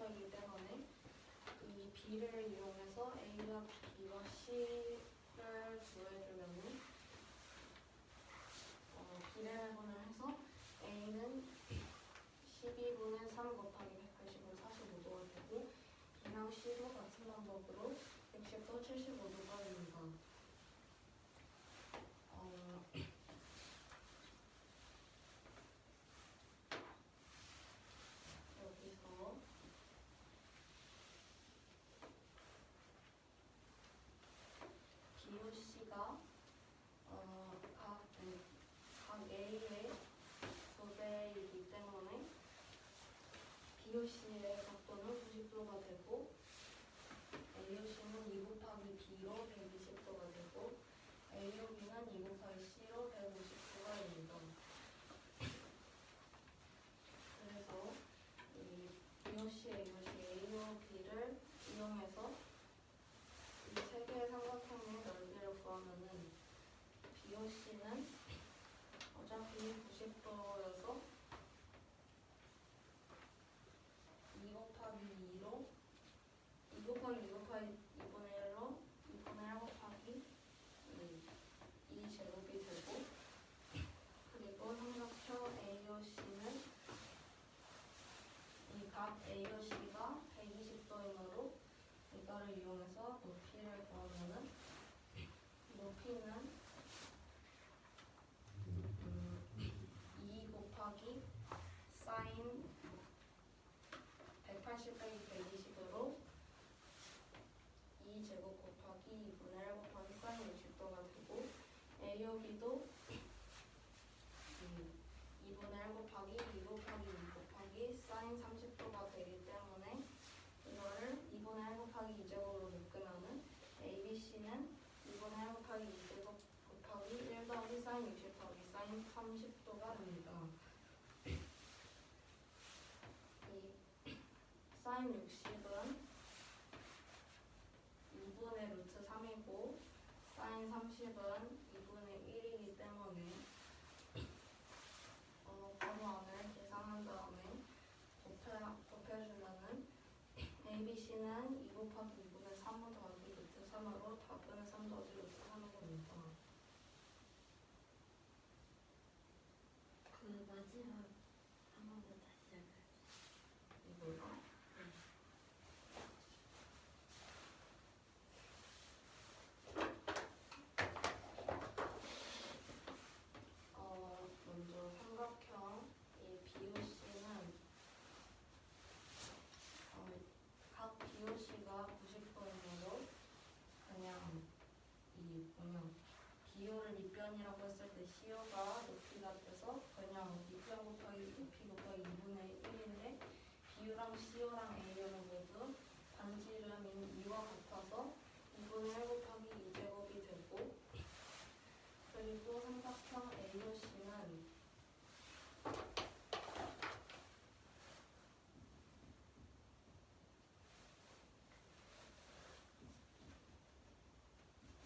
6이기 때문에 이 B를 이용해서 A와 B와 C를 구해주면 비례분을 해서 A는 12분의 3 곱하기 180은 45도가 되고 B랑 C도 같은 방법으로 110도 75도가 됩니다. 여기서 B, C가 각 A의 2배이기 때문에 B, C의 각도는 90도가 되고 A, C는 2 곱하기 B로 120도가 되고 A, B는 2 곱하기 C로 150도가 됩니다. 그래서 이 B, C, A, A와 B를 이용해서 이 세 개의 삼각형의 넓이를 구하면은 B, C는 어차피 90도여서 2 곱하기 2로 2 곱하기 2 곱하기 2분의 1로 2분의 1 곱하기 2 제곱이 되고 그리고 삼각형 A와 C는 이 각 A와 C가 120도이므로 이거를 이용해서 높이를 구하면은 높이는 2 곱하기 사인 180 빼기 120으로 2제곱 곱하기 2분의 1 곱하기 사인 60도가 되고 A와 B도 2분의 1 곱하기 2 곱하기 2 곱하기 사인 30도가 되기 때문에 이거를 2분의 1 곱하기 2제곱으로 묶으면은 A, B, C는 2분의 1 곱하기 2제곱 곱하기 1 더하기 사인 60 더하기 사인 30도가 됩니다. 이 사인 60은 2분의 루트 3이고 사인 30은 2분의 1이기 때문에 바로 안을 계산한 다음에 곱해주면은 A, B, C는 2 곱하기 2분의 3 더하기 루트 3으로 4분의 3 더하기 루트 3이 됩니다. 그 마지막 한 번만 다시 시작할게요. 이걸로 먼저 삼각형 이 BOC는 각 BOC가 90도이므로 그냥 BO를 밑변이라고 했을 때 CO가 높이가 돼서 그냥 밑변 곱하기 높이 곱하기 2분의 1인데 BU랑 CO랑 A는 모두 반지름인 2와 같아서 2분의 1 곱하기 2제곱이 되고 그리고 삼각형 AOC는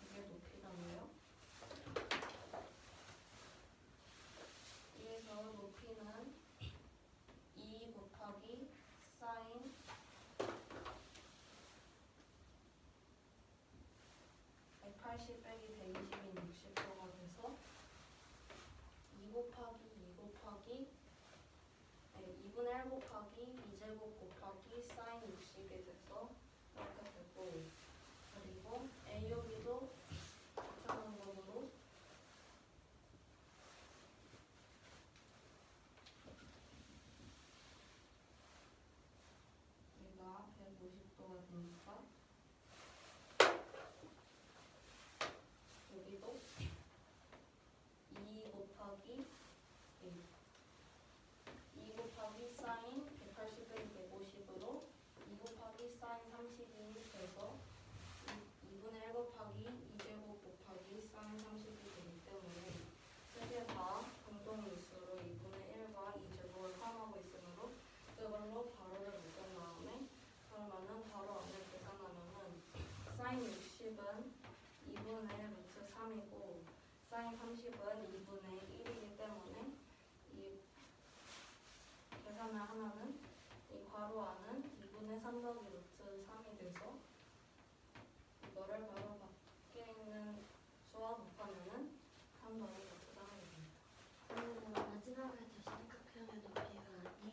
이게 높이라네요. 그래서 높이는 2 곱하기 사인 180 빼기 120인 60도가 돼서 2 곱하기 2 곱하기 2분의 1 곱하기 2제곱 곱하기 사인 60이 돼서 이렇게 되고 그리고 A, B도 같은 방법으로 얘가 150도가 되니까 여기도 2 곱하기 사인 180 빼기 150으로 2 곱하기 사인 30이 돼서 2분의 1 곱하기 2제곱 곱하기 사인 30이 되기 때문에 세 개 다 공동일수로 2분의 1과 2제곱을 포함하고 있으므로 그걸로 바로를 묶은 다음에 그러면은 바로 안을 계산하면은 사인 60은 2분의 루트 3이고 사인 30은 2분의 1이기 때문에 이 계산을 하면은 이 괄호 안은 2분의 2분의 3 더하기 루트 3이 돼서 이거를 바로 밖에 있는 수와 곱하면은 3 더하기 루트 3이 됩니다. 그러면 마지막에 두 삼각형의 높이가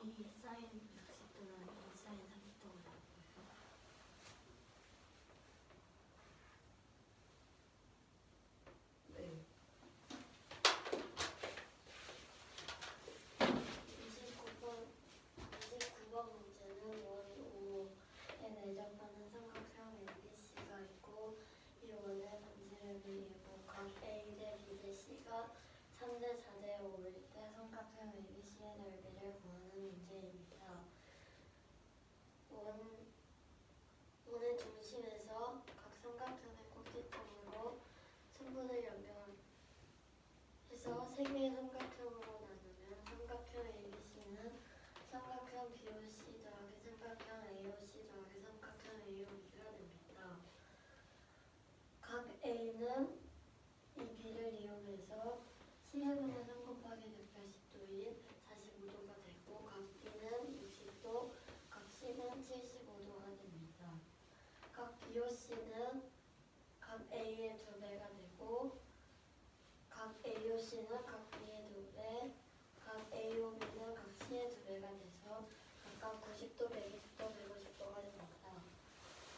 2 사인 60도랑 2 사인 30도가 되는 거예요. 네. 29번 문제는 원 5에 내접하는 삼각형 ABC가 있고 이 원의 반지름이 1이고 각 A 대 B 대 C가 3대 4대 5일 때 삼각형 ABC의 넓이를 구하는 문제입니다. 원의 중심에서 각 삼각형의 꼭지점으로 선분을 연결해서 세 개의 삼각형으로 나누면 삼각형 ABC는 삼각형 BOC 더하기 삼각형 AOC 더하기 삼각형 AOB가 됩니다. 각 A는 이 B를 이용해서 11분의 3 곱하기 180도인 45도가 되고 각 B는 60도, 각 C는 75도가 됩니다. 각 BOC는 각 A의 2배가 되고 각 AOC는 각 B의 2배, 각 AOB는 각 C의 2배가 돼서 각각 90도, 120도, 150도가 됩니다.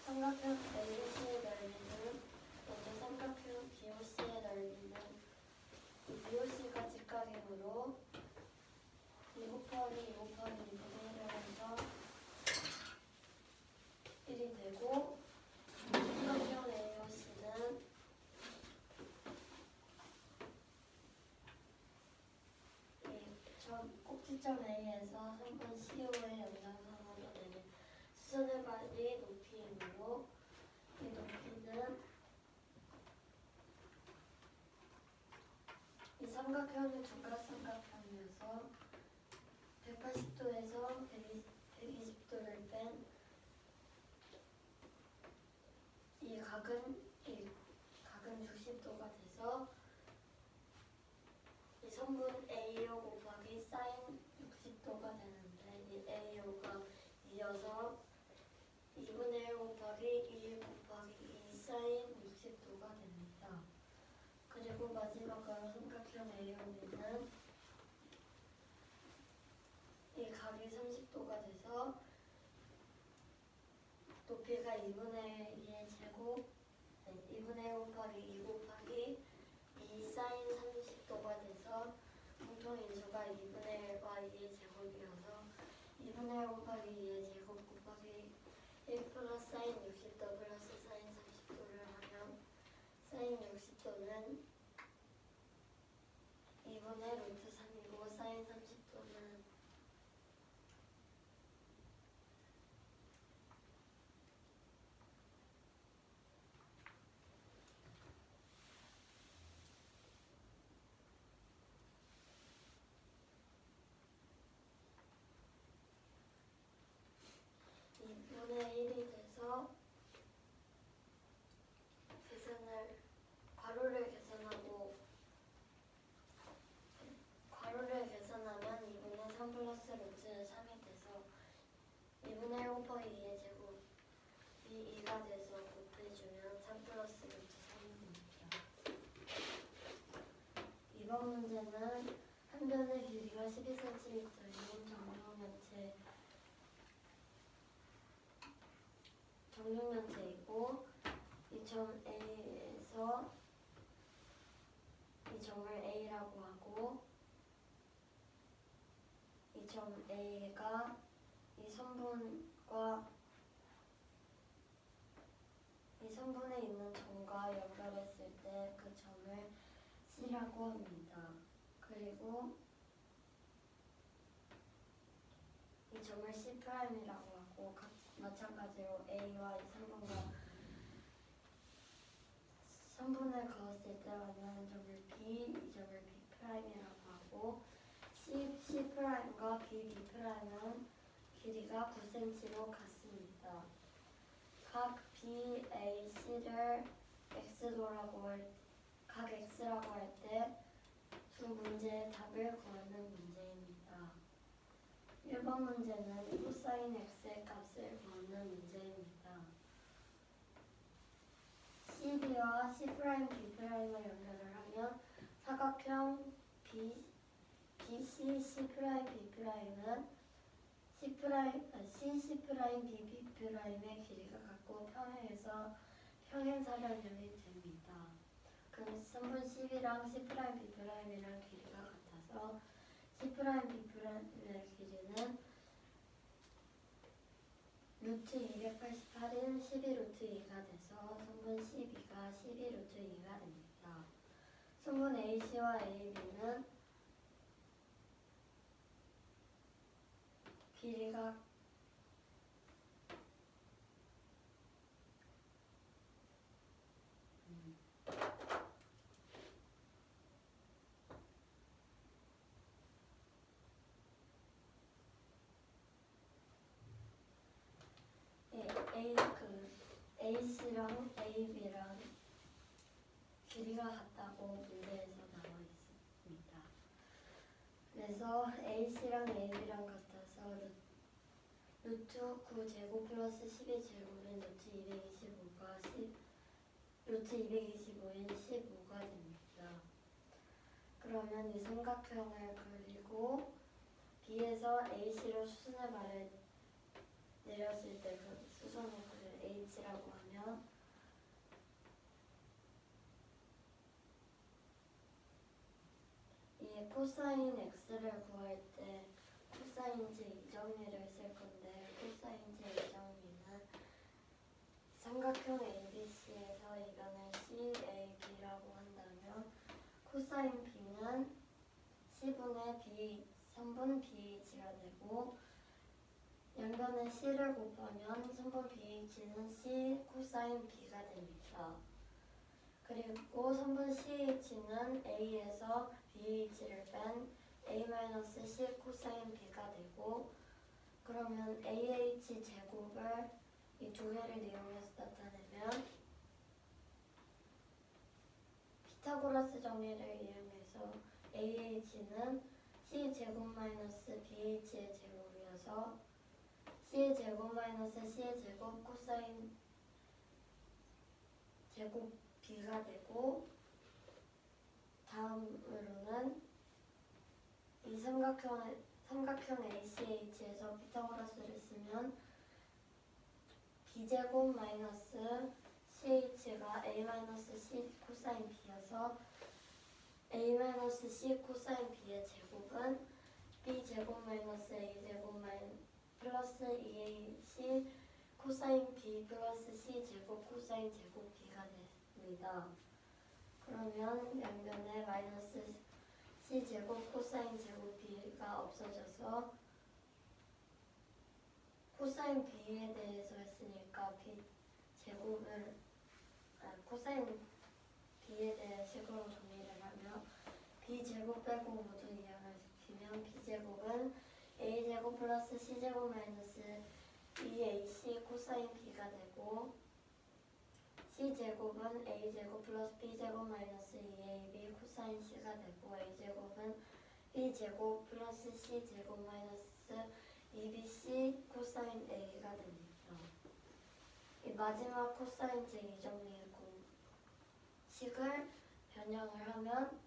삼각형 ABC의 넓이는 먼저 삼각형 BOC의 넓이는 이 BOC가 직각이므로 2 곱하기 2 곱하기 2분의 1을 해서 1이 되고 삼각형 AOC는 이 꼭지점 A에서 선분 CO의 연장선으로 되는 수선의 발이 높이이므로 이 높이는 이 삼각형이 두각삼각형이어서 180도에서 120도를 뺀 이 각은 60도가 돼서 이 선분 AO 곱하기 사인 60도가 되는데 이 AO가 2여서 2분의 1 곱하기 2 곱하기 2 사인 60도가 됩니다. 그리고 마지막으로 삼각형 AOB는 이 각이 30도가 돼서 높이가 2분의 2의 제곱, 2분의 1 곱하기 2 곱하기 2 사인 30도가 돼서 공통인수가 2분의 1과 2의 제곱이어서 2분의 1 곱하기 2의 제곱 곱하기 1 플러스 사인 60도 플러스 사인 30도를 하면 사인 60도는 2분의 루트 3이고 사인 30도는 2분의 1이 돼서 괄호를 계산하면 2분의 3 플러스 루트 3이 돼서 2분의 1 곱하기 2의 제곱 이 2가 돼서 곱해주면 3 플러스 루트 3입니다. 이번 문제는 한 변의 길이가 12cm인 정육면체이고 이 점 A에서 이 점을 A라고 하고 이 점 A가 이 선분에 있는 점과 연결했을 때 그 점을 C라고 합니다. 그리고 이 점을 C'이라고 하고 마찬가지로 A와 이 선분을 그었을 때 만나는 점을 B, 이 점을 B'이라고 하고 C''과 B'B'은 길이가 9cm로 같습니다. 각 B, A, C를 각 X라고 할 때 두 문제의 답을 구하는 문제입니다. 1번 문제는 코사인 x의 값을 구하는 문제입니다. CB와 C'B'을 연결을 하면 사각형 BC, C'B'은 CC'B'의 길이가 같고 평행해서 평행사변형이 됩니다. 그럼 선분 CB랑 C'B'이랑 길이가 같아서 C'B'의 길이는 루트 288인 12 루트 2가 돼서 선분 CB가 12 루트 2가 됩니다. 선분 AC와 AB는 길이가 AC랑 AB랑 길이가 같다고 문제에서 나와 있습니다. 그래서 AC랑 AB랑 같아서 루트 9제곱 플러스 12제곱은 루트 225인 15가 됩니다. 그러면 이 삼각형을 그리고 B에서 AC로 수선의 발을 내렸을 때 그 수선의 발을 H라고 하면 이 코사인 X를 구할 때 코사인 제2정리를 쓸 건데 코사인 제2정리는 삼각형 ABC에서 이변을 CAB라고 한다면 코사인 B는 C분의 B, 3분 BH가 되고 양변에 C를 곱하면 3분 BH는 C 코사인 B가 됩니다. 그리고 3분 CH는 A에서 BH를 뺀 A-C 코사인 B가 되고 그러면 AH 제곱을 이 두 개를 이용해서 나타내면 피타고라스 정리를 이용해서 AH는 C 제곱 마이너스 BH의 제곱이어서 C 제곱 마이너스 C 제곱 코사인 제곱 B가 되고 다음으로는 이 삼각형 ACH에서 피타고라스를 쓰면 B제곱 마이너스 CH가 A-C 코사인 B여서 A-C 코사인 B의 제곱은 B제곱 마이너스 A제곱 플러스 2AC 코사인 B 플러스 C제곱 코사인 제곱 B가 됩니다. 그러면 양변에 마이너스 C제곱 코사인 제곱 B가 없어져서 코사인 B에 대해서 했으니까 B 제곱을 코사인 B에 대해 식으로 정리를 하면 B 제곱 빼고 모두 이항을 시키면 B 제곱은 A 제곱 플러스 C 제곱 마이너스 2AC 코사인 B가 되고 C 제곱은 A 제곱 플러스 B 제곱 마이너스 2AB 코사인 C가 되고 A 제곱은 B 제곱 플러스 C 제곱 마이너스 2BC 코사인 A가 됩니다. 이 마지막 코사인 제2정리의 공식을 변형을 하면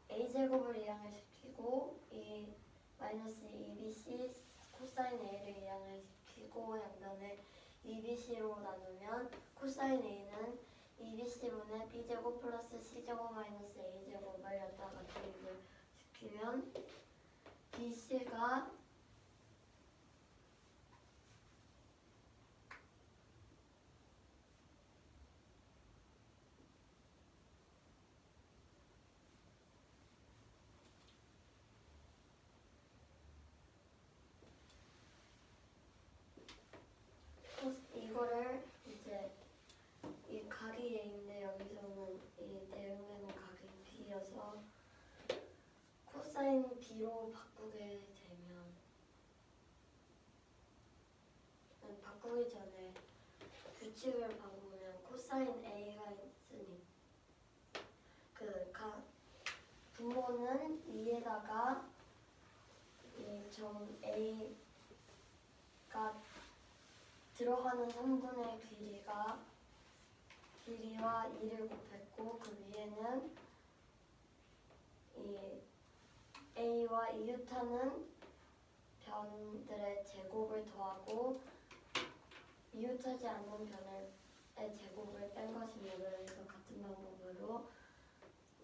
A제곱을 이항을 시키고 이 마이너스 2BC 코사인 A를 이항을 시키고 양변에 2BC로 나누면 코사인 A는 2BC분의 B제곱 플러스 C제곱 마이너스 A제곱을 여기다가 대입을 시키면 BC가 이거를 이제 이 각이 A인데 여기서는 이 대응되는 각이 B여서 코사인 B로 바꾸게 되면 바꾸기 전에 규칙을 바꾸면 코사인 A가 있으니 그 분모는 2에다가 이 점 A가 들어가는 3분의 길이와 2를 곱했고 그 위에는 이 A와 이웃하는 변들의 제곱을 더하고 이웃하지 않는 변의 제곱을 뺀 것입니다. 그래서 같은 방법으로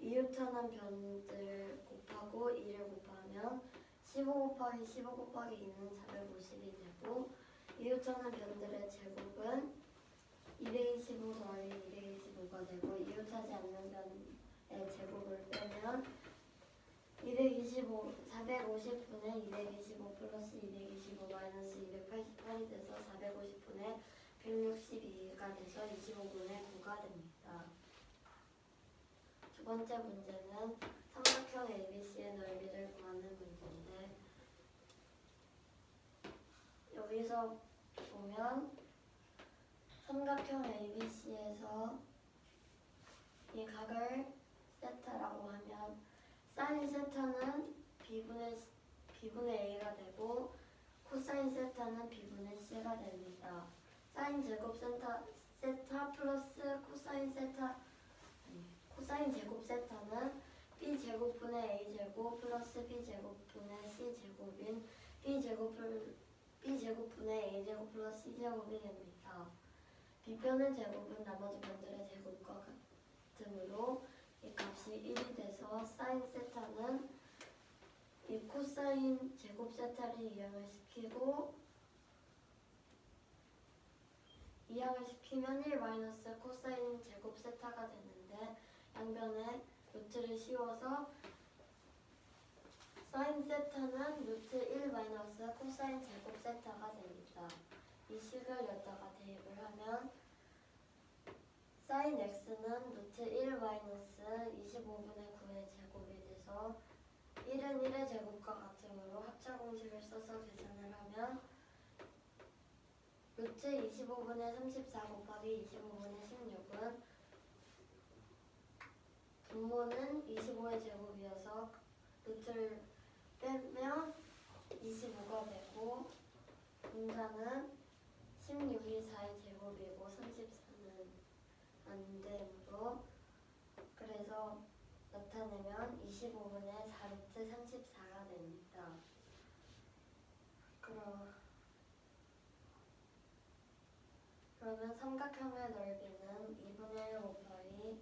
이웃하는 변들 곱하고 2를 곱하면 15 곱하기 15 곱하기 2는 450이 되고 이웃하는 변들의 제곱은 225 더하기 225가 되고 이웃하지 않는 변의 제곱을 빼면 450분의 225 플러스 225 마이너스 288이 돼서 450분의 162가 돼서 25분의 9가 됩니다. 두 번째 문제는 삼각형 ABC의 넓이를 구하는 문제인데 여기서 보면 삼각형 ABC에서 이 각을 세타라고 하면 사인 세타는 B분의 A가 되고 코사인 세타는 B분의 C가 됩니다. 사인 제곱 세타 플러스 코사인 제곱 세타는 B제곱분의 A제곱 플러스 B제곱분의 C제곱인 B제곱분의 A제곱 플러스 C제곱이 됩니다. B편의 제곱은 나머지 변들의 제곱과 같으므로 이 값이 1이 돼서 사인 세타는 이 코사인 제곱 세타를 이항을 시키면 1 마이너스 코사인 제곱 세타가 되는데 양변에 루트를 씌워서 사인 세타는 루트 1 마이너스 코사인 제곱 세타가 됩니다. 이 식을 여기다가 대입을 하면 사인 x는 루트 1 마이너스 25분의 9의 제곱이 돼서 1은 1의 제곱과 같으므로 합차 공식을 써서 계산을 하면 루트 25분의 34 곱하기 25분의 16은 분모는 25의 제곱이어서 루트를 빼면 25가 되고 분자는 16이 4의 제곱이고 34는 안 되므로 그래서 나타내면 25분의 4루트 34가 됩니다. 그러면 삼각형의 넓이는 2분의 1 곱하기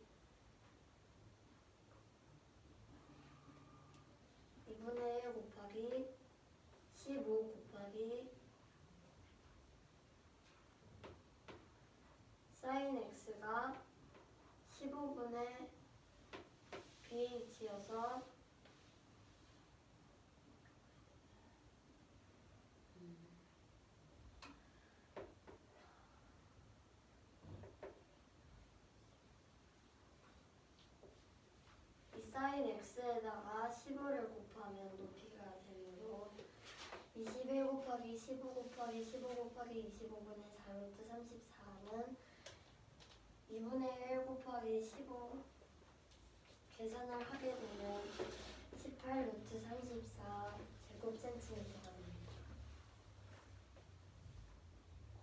2분의 1 곱하기 15 곱하기 사인 x가 15분의 bh여서 이 사인 x에다가 15를 곱하면 높이가 되므로 21 곱하기 15 곱하기 15 곱하기 25분의 4루트 34는 2분의 1 곱하기 15 계산을 하게 되면 18루트 34 제곱센티미터가 됩니다.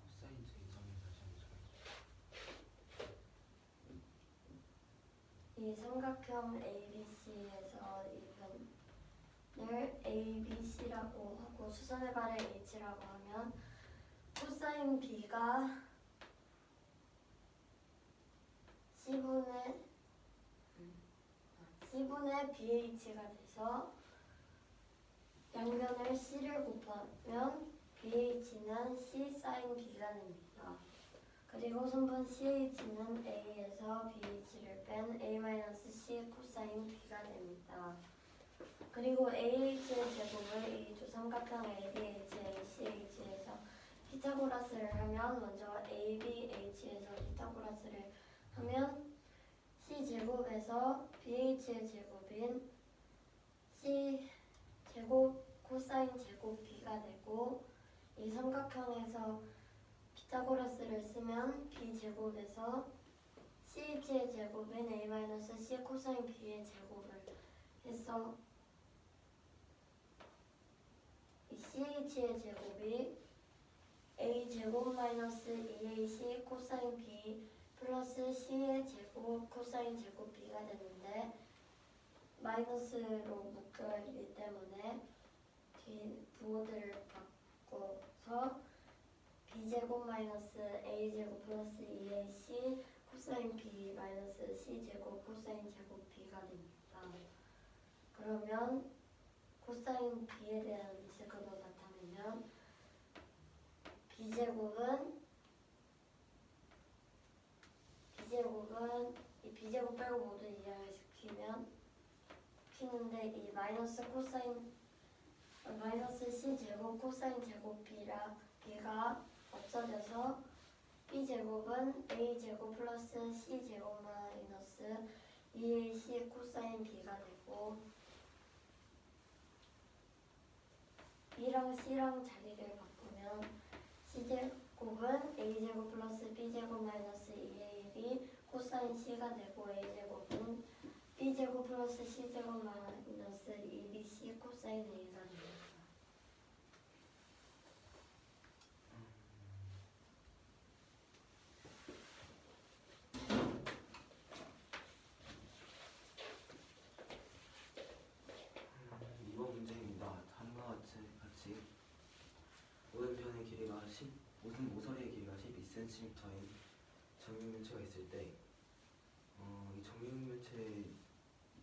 코사인 제2점을 다시 한번 이 삼각형 ABC에서 이 변을 ABC라고 하고 수선의 발을 H라고 하면 코사인 B가 C분의 BH가 돼서 양변을 C를 곱하면 BH는 C 사인 B가 됩니다. 그리고 선분 CH는 A에서 BH를 뺀 A-C 코사인 B가 됩니다. 그리고 AH의 제곱을 이 두 삼각형 ABH, ACH에서 피타고라스를 하면 먼저 ABH에서 피타고라스를 하면 C제곱에서 BH의 제곱인 C제곱 코사인 제곱 B가 되고 이 삼각형에서 피타고라스를 쓰면 B제곱에서 CH의 제곱인 A-C 코사인 B의 제곱을 해서 이 CH의 제곱이 A 제곱 마이너스 2AC 코사인 B 플러스 C의 제곱 코사인 제곱 B가 되는데 마이너스로 묶여있기 때문에 부호들을 바꿔서 B제곱 마이너스 A제곱 플러스 2AC 코사인 B 마이너스 C제곱 코사인 제곱 B가 됩니다. 그러면 코사인 B에 대한 이제곱을 나타내면 B제곱은 이 B제곱 빼고 모두 이해를 시키는데 이 마이너스 C제곱 코사인 제곱 B가 없어져서 B제곱은 A제곱 플러스 C제곱 마이너스 2AC 코사인 B가 되고 B랑 C랑 자리를 바꾸면 C제곱은 A제곱 플러스 B제곱 마이너스 2AB 코사인 C가 되고 A제곱은 B제곱 플러스 C제곱 마이너스 2BC 코사인 A가 됩니다. 이번 문제입니다. 다음과 같이 오른편의 길이가 모서리의 길이가 12cm인 정육면체가 있을 때 이 정육면체의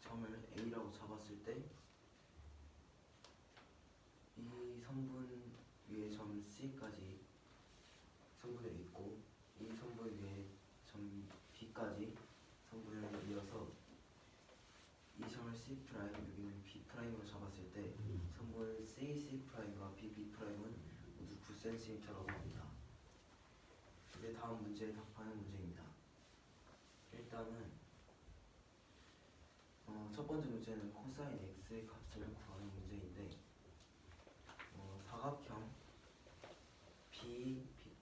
점을 A라고 잡았을 때 이 선분 위에 점 C까지 선분을 잇고 이 선분 위에 점 B까지 선분을 이어서 이 점을 C 프라임 여기는 B 프라임으로 잡았을 때 선분 C 프라임과 B 프라임은 모두 9cm라고 합니다. 이제 다음 문제에 답하는 문제입니다. 일단은 첫 번째 문제는 코사인 x의 값을 구하는 문제인데 사각형 BC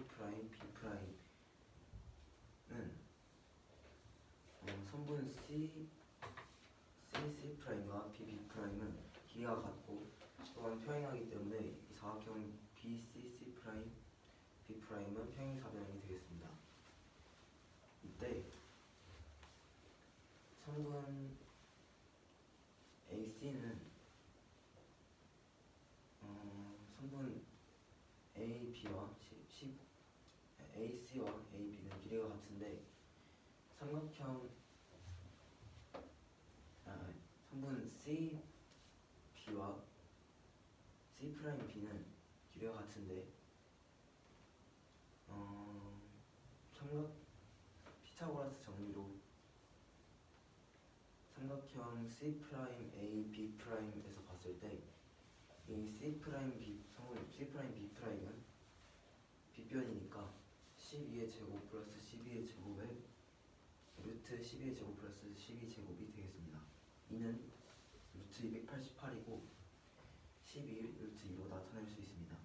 프라임 B 프라임은 선분 C 프라임과 B 프라임은 길이가 같고 또한 평행하기 때문에 이 사각형 BC 프라임 B 프라임은 평행사변형이 되겠습니다. 이때 선분 AC는 선분 AC와 AB는 길이가 같은데 삼각형 선분 CB와 C'B는 길이가 같은데 피타고라스 정리로 삼각형 C'A, B'에서 봤을 때 이 선분 C'B'은 빗변이니까 12의 제곱 플러스 12의 제곱에 루트 12의 제곱 플러스 12제곱이 되겠습니다. 이는 루트 288이고 12를 루트 2로 나타낼 수 있습니다.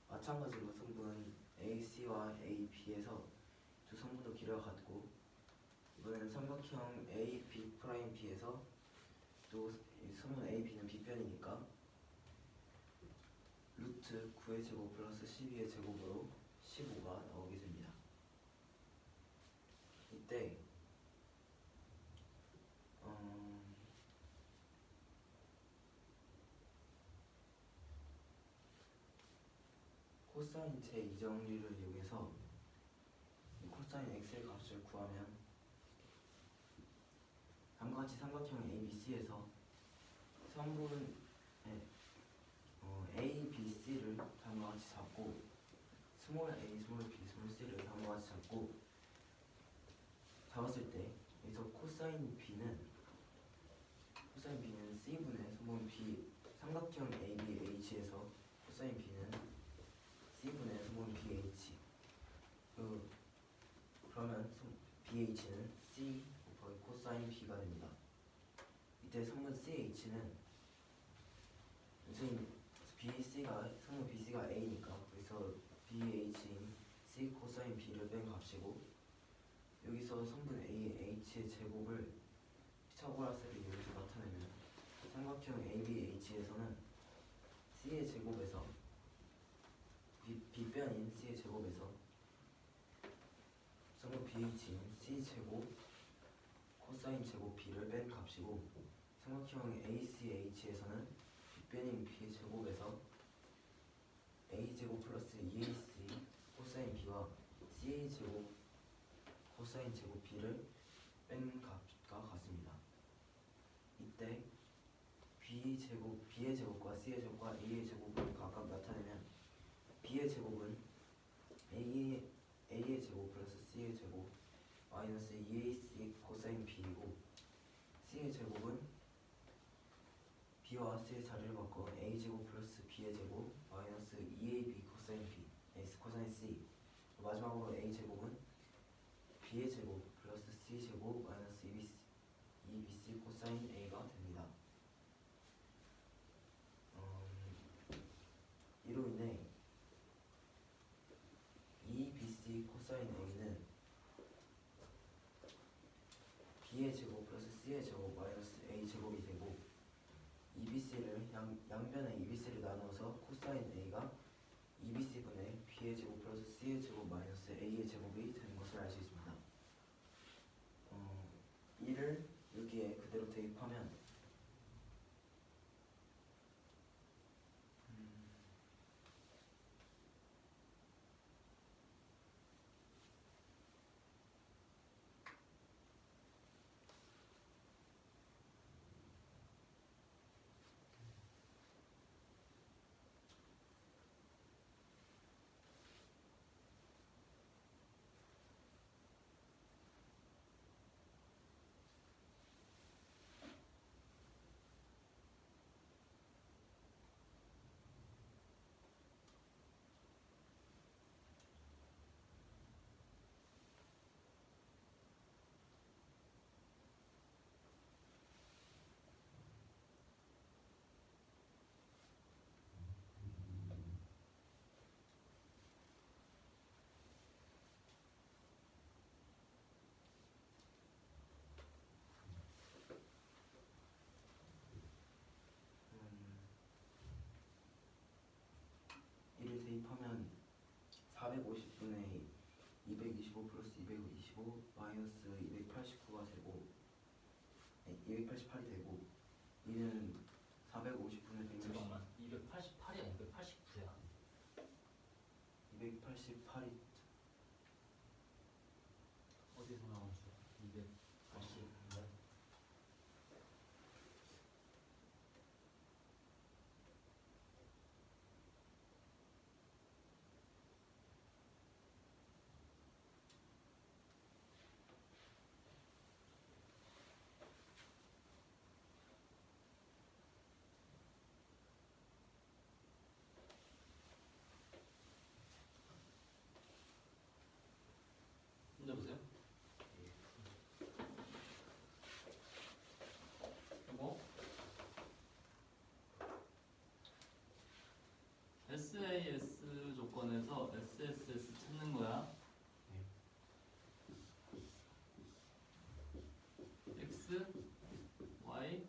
마찬가지로 선분 AC와 AB에서 두 선분도 길이가 같고 이번에는 삼각형 AB'B에서 또 선분 AB는 빗변이니까 루트 9의 제곱 플러스 12의 제곱으로 15가 나오게 됩니다. 이때 코사인 제2정리를 이용해서 코사인 x의 값을 구하면 다음과 같이 삼각형 ABC에서 선분 A, B, C를 다음과 같이 잡고 스몰 a, 스몰 b, 스몰 c를 다음과 같이 잡았을 때 여기서 코사인 B는 C분의 선분 B 삼각형 ABH에서 코사인 B는 C분의 선분 BH 그러면 BH는 C 곱하기 코사인 B가 됩니다. 이때 선분 CH는 선분 BC가 A니까 그래서 BH인 C 코사인 B를 뺀 값이고 여기서 선분 AH의 제곱을 피타고라스를 이용해서 나타내면 삼각형 ABH에서는 C의 제곱에서 B변인 C의 제곱에서 성분 BH인 C 제곱 코사인 제곱 B를 뺀 값이고 삼각형 ACH에서는 B변인 B의 제곱에서 A 제곱 플러스 2AC 코사인 B와 CA 제곱 코사인 제곱 B를 뺀 값과 같습니다. 이때 B의 제곱과 C의 제곱과 A의 제곱을 각각 나타내면 B의 제곱은 A의 제곱 플러스 C의 제곱 마이너스 2AC 코사인 B이고 C의 제곱은 B와 C의 자리를 바꿔 A 제곱 플러스 B의 제곱 마이너스 2AB 코사인 B S 코사인 C. 마지막으로 A 제곱은 B의 제곱 플러스 C 제곱 마이너스 2BC 코사인 A가 됩니다. 이로 인해 2BC 코사인 A는 B의 제곱 플러스 C의 제곱 마이너스 A 제곱이 되고 2BC를 양변에 2BC를 나누어서 코사인 A가 2BC분의 B의 제곱 플러스 C의 제곱 마이너스 A의 제곱이 되는 것을 알 수 있습니다. 이를 여기에 그대로 대입하면 이를 대입하면 450분의 225 플러스 225 마이너스 289가 되고 288이 되고 이는 450분의 160 잠깐만 288이야 289야 288이 어디서 나온 수야 280인가? 문제 보세요. 이거 SAS 조건에서 SSS 찾는 거야. X, Y,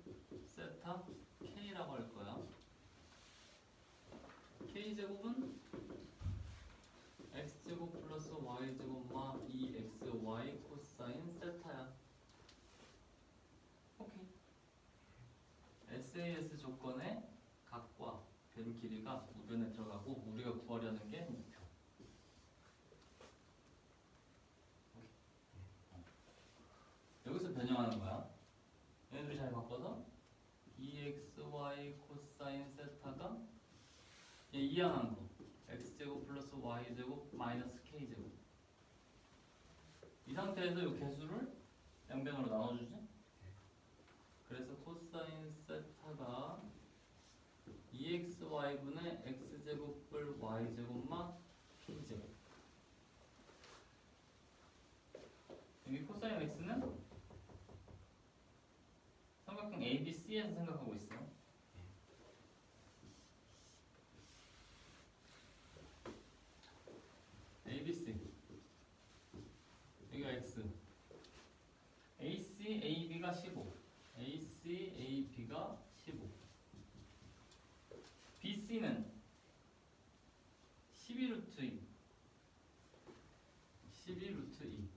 세타, K라고 할 거야. K제곱은 X제곱 플러스 Y제곱 마 2XY 코사인 세타야. 오케이. SAS 조건의 각과 변 길이가 우변에 들어가고 우리가 구하려는 게 목표. 오케이. 여기서 변형하는 거야. 얘네들이 잘 바꿔서 2XY 코사인 세타가 얘 이항한 거 X제곱 플러스 Y제곱 마이너스 K제곱. 이 상태에서 이 개수를 양변으로 나눠주지. 그래서 코사인 세타가 2xy분의 x제곱을 y제곱만 k제곱. 여기 코사인 x는 삼각형 ABC에서 생각하고 있어요. ABC 여기가 x AC, AB가 15 AC, AB가 15 BC, t는 12루트 2 12루트 2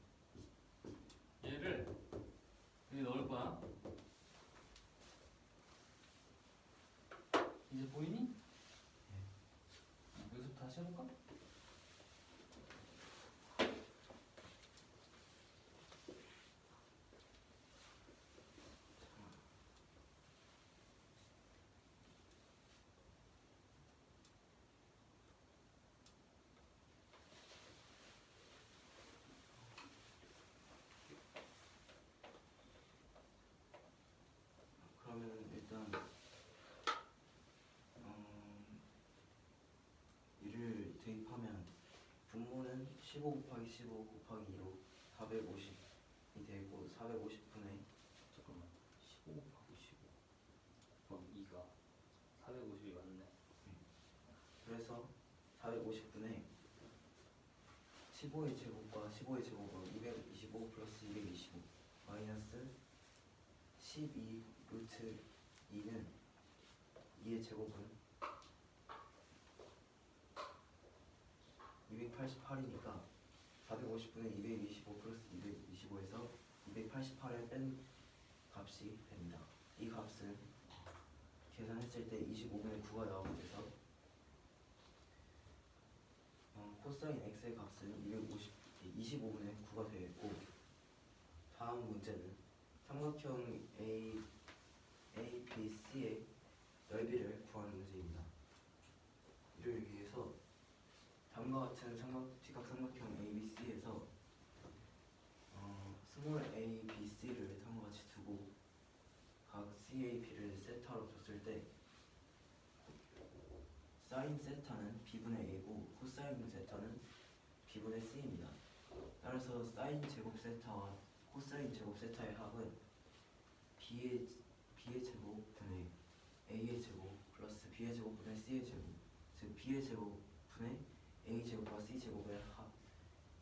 얘를 여기 넣을 거야. 이제 보이니? 여기서부터 다시 해볼까? 그러면 일단 이를 대입하면 분모는 15 곱하기 15 곱하기 2로 450이 되고 450분의 잠깐만 15 곱하기 15 그럼 2가 450이 맞네. 그래서 450분의 15의 제곱과 15의 제곱은 225 플러스 225 마이너스 12 루트 2는 2의 제곱은 288이니까 450분의 225 플러스 225에서 288을 뺀 값이 됩니다. 이 값은 계산했을 때 25분의 9가 나오게 돼서 코사인 x의 값은 25분의 9가 되겠고, 다음 문제는 삼각형 ABC의 넓이를 구하는 문제입니다. 이를 위해서 다음과 같은 직각삼각형 ABC에서 스몰 ABC를 다음과 같이 두고 각 CAB를 세타로 줬을 때 사인 세타는 B분의 A고 코사인 세타는 B분의 C입니다. 따라서 사인 제곱 세타와 코사인 제곱 세타의 합은 B의 제곱분의 A의 제곱 플러스 B의 제곱분의 C의 제곱, 즉 B의 제곱분의 A 제곱과 C 제곱의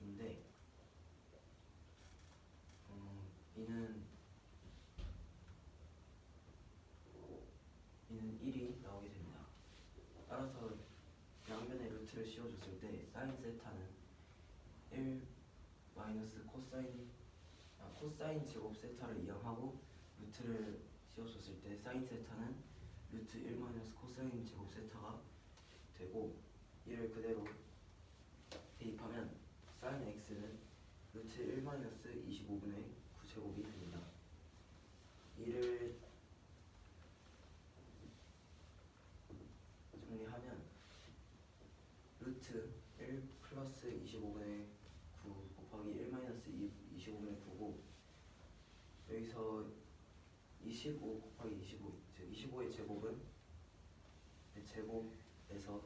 합인데, 이는 1이 나오게 됩니다. 따라서 양변에 루트를 씌워줬을 때 사인 세타는 1 마이너스 코사인 제곱 세타를 이항하고 루트를 씌워줬을 때 사인 세타는 루트 1 마이너스 코사인 제곱 세타가 되고, 이를 그대로 대입하면 사인 x는 루트 1 마이너스 25분의 9제곱이 됩니다. 이를 정리하면 루트 1 플러스 25분의 9 곱하기 1 마이너스 25분의 9고, 여기서 25 곱하기 25, 즉 25의 제곱은 제곱에서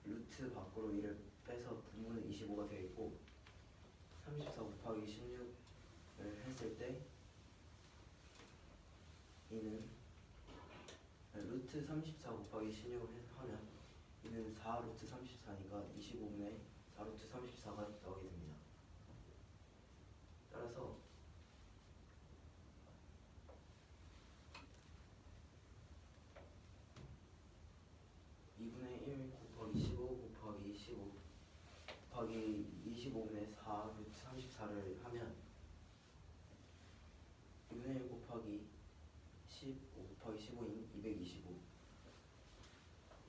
루트 밖으로 이를 빼서 분모는 25가 되겠고, 34 곱하기 16을 했을 때 이는 루트 34 곱하기 16을 하면 이는 4 루트 34니까 25분의 4 루트 34가 나오게 됩니다. 따라서 (2분의 1) 곱하기 15 곱하기 15 곱하기 25분의 4 루트 34를 하면 2분의 1 곱하기 15 곱하기 15인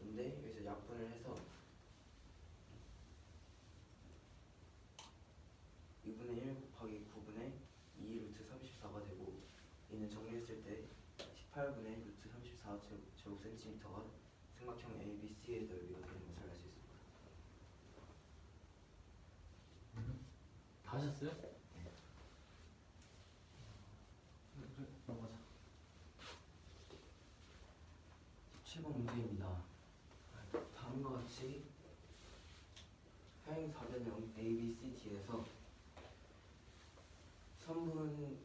225인데, 여기서 약분을 해서 2분의 1 곱하기 9분의 2 루트 34가 되고, 이는 정리했을 때 18분의 루트 34 제곱센티미터가 삼각형 ABC의 넓이가 되는 것을 알 수 있습니다. 다 하셨어요? 네. 그래, 넘어가자. 17번 문제입니다. 다음과 같이 하행 사변형 ABCD에서 선분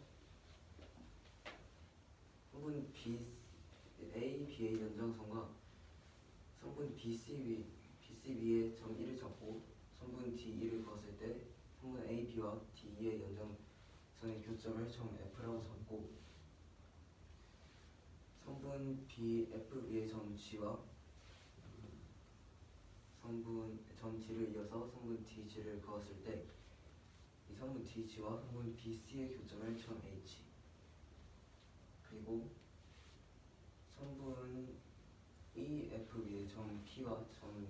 A, B의 연장선과 선분 BCB의 점 1을 잡고 선분 D1을 그었을 때 선분 A, B와 D의 연장선의 교점을 점 F라고 잡고, 선분 BF 위의 점 G와 성분 점 D를 이어서 성분 DG를 그었을 때 이 성분 DG와 성분 BC의 교점을 점 H, 그리고 성분 EF 위에 점 P와 점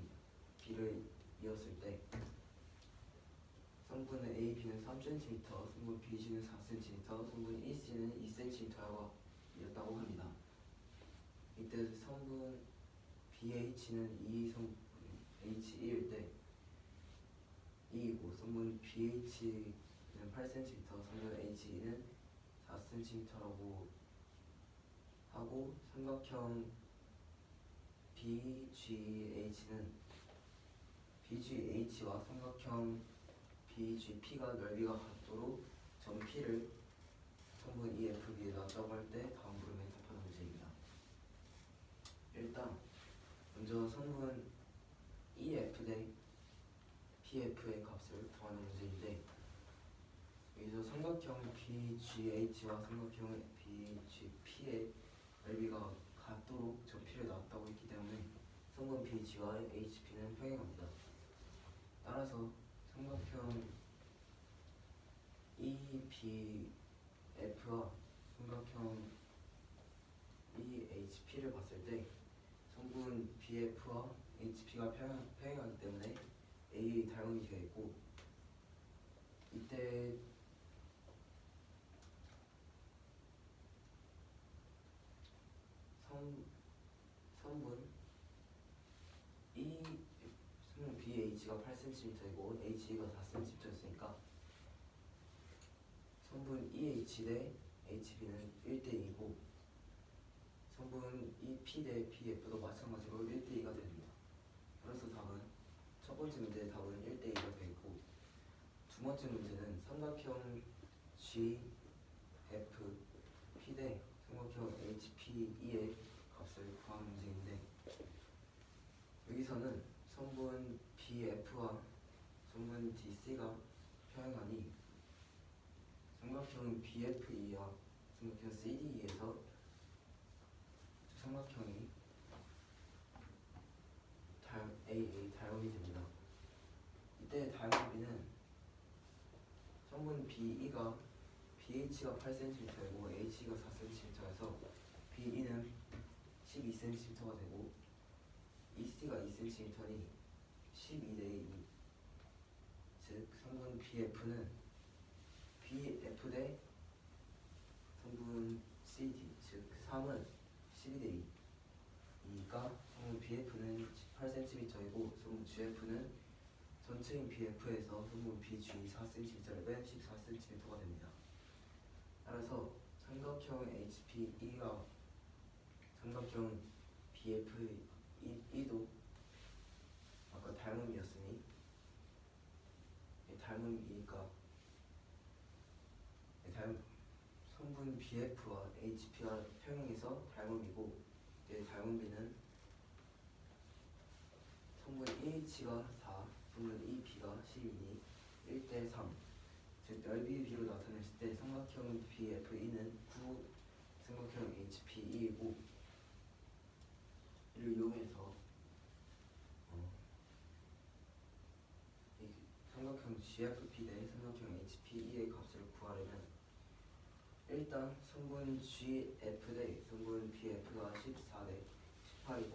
B를 이었을 때 성분은 A, B는 3cm, 성분 BC는 4cm, 성분 EC는 2cm라고 이었다고 합니다. 이때 성분 BH는 2성분 H2일 때 2이고 성분 BH는 8cm, 성분 H2는 4cm라고 하고 삼각형 BGH와 삼각형 BGP가 넓이가 같도록 점 P를 성분 EF 위에 놨다고 할 때 다음 그림에 답하는 문제입니다. 일단 먼저 성분 EF 대 PF의 값을 구하는 문제인데, 여기서 삼각형 BGH와 삼각형 BGP의 넓이가 같도록 점 P를 놨다고 했기 때문에 성분 BG와 HP는 평행합니다. 따라서 삼각형 EBF와 삼각형 EHP를 봤을 때 성분 BF와 HP가 평행하기 때문에 A의 닮음이 되어 있고, 이때 성분 BH가 8cm이고 HE가 4cm였으니까 성분 EH 대 HB는 1대2고 성분 EP 대 PF도 마찬가지로 1대2가 됩니다. 그래서 답은 첫 번째 문제의 답은 1대2가 되고, 두 번째 문제는 삼각형 GF P 대 삼각형 HPE의 값을 구하는 문제인데, 여기서는 성분 BF와 성분 DC가 평행하니 삼각형 BFE와 삼각형 CDE에서 삼각형이 AA 닮음이 됩니다. 이때 닮음비는 성분 BE가 BH가 8cm이고 HE가 4cm여서 BE는 12cm가 되고 EC가 2cm니 12대2, 즉 성분 BF는 BF 대 성분 CD, 즉 3은 12대2이니까 성분 BF는 18cm이고 성분 GF는 전체인 BF에서 성분 BG 4cm를 뺀 14cm가 됩니다. 따라서 삼각형 HPE와 삼각형 BFE도 아까 닮음이었으니 닮음이니까 성분 BF와 HP가 평행해서 닮음이고, 닮음비는 성분 EH가 4, 성분 EP가 12니 1대3, 즉 넓이의 비로 나타냈을 때 삼각형 BFE는 9, 삼각형 HPE이고, 이를 이용해서 이 삼각형 GFP 대 삼각형 HPE의 값을 구하려면 일단 성분 GF 대 성분 BF가 14 대 18이고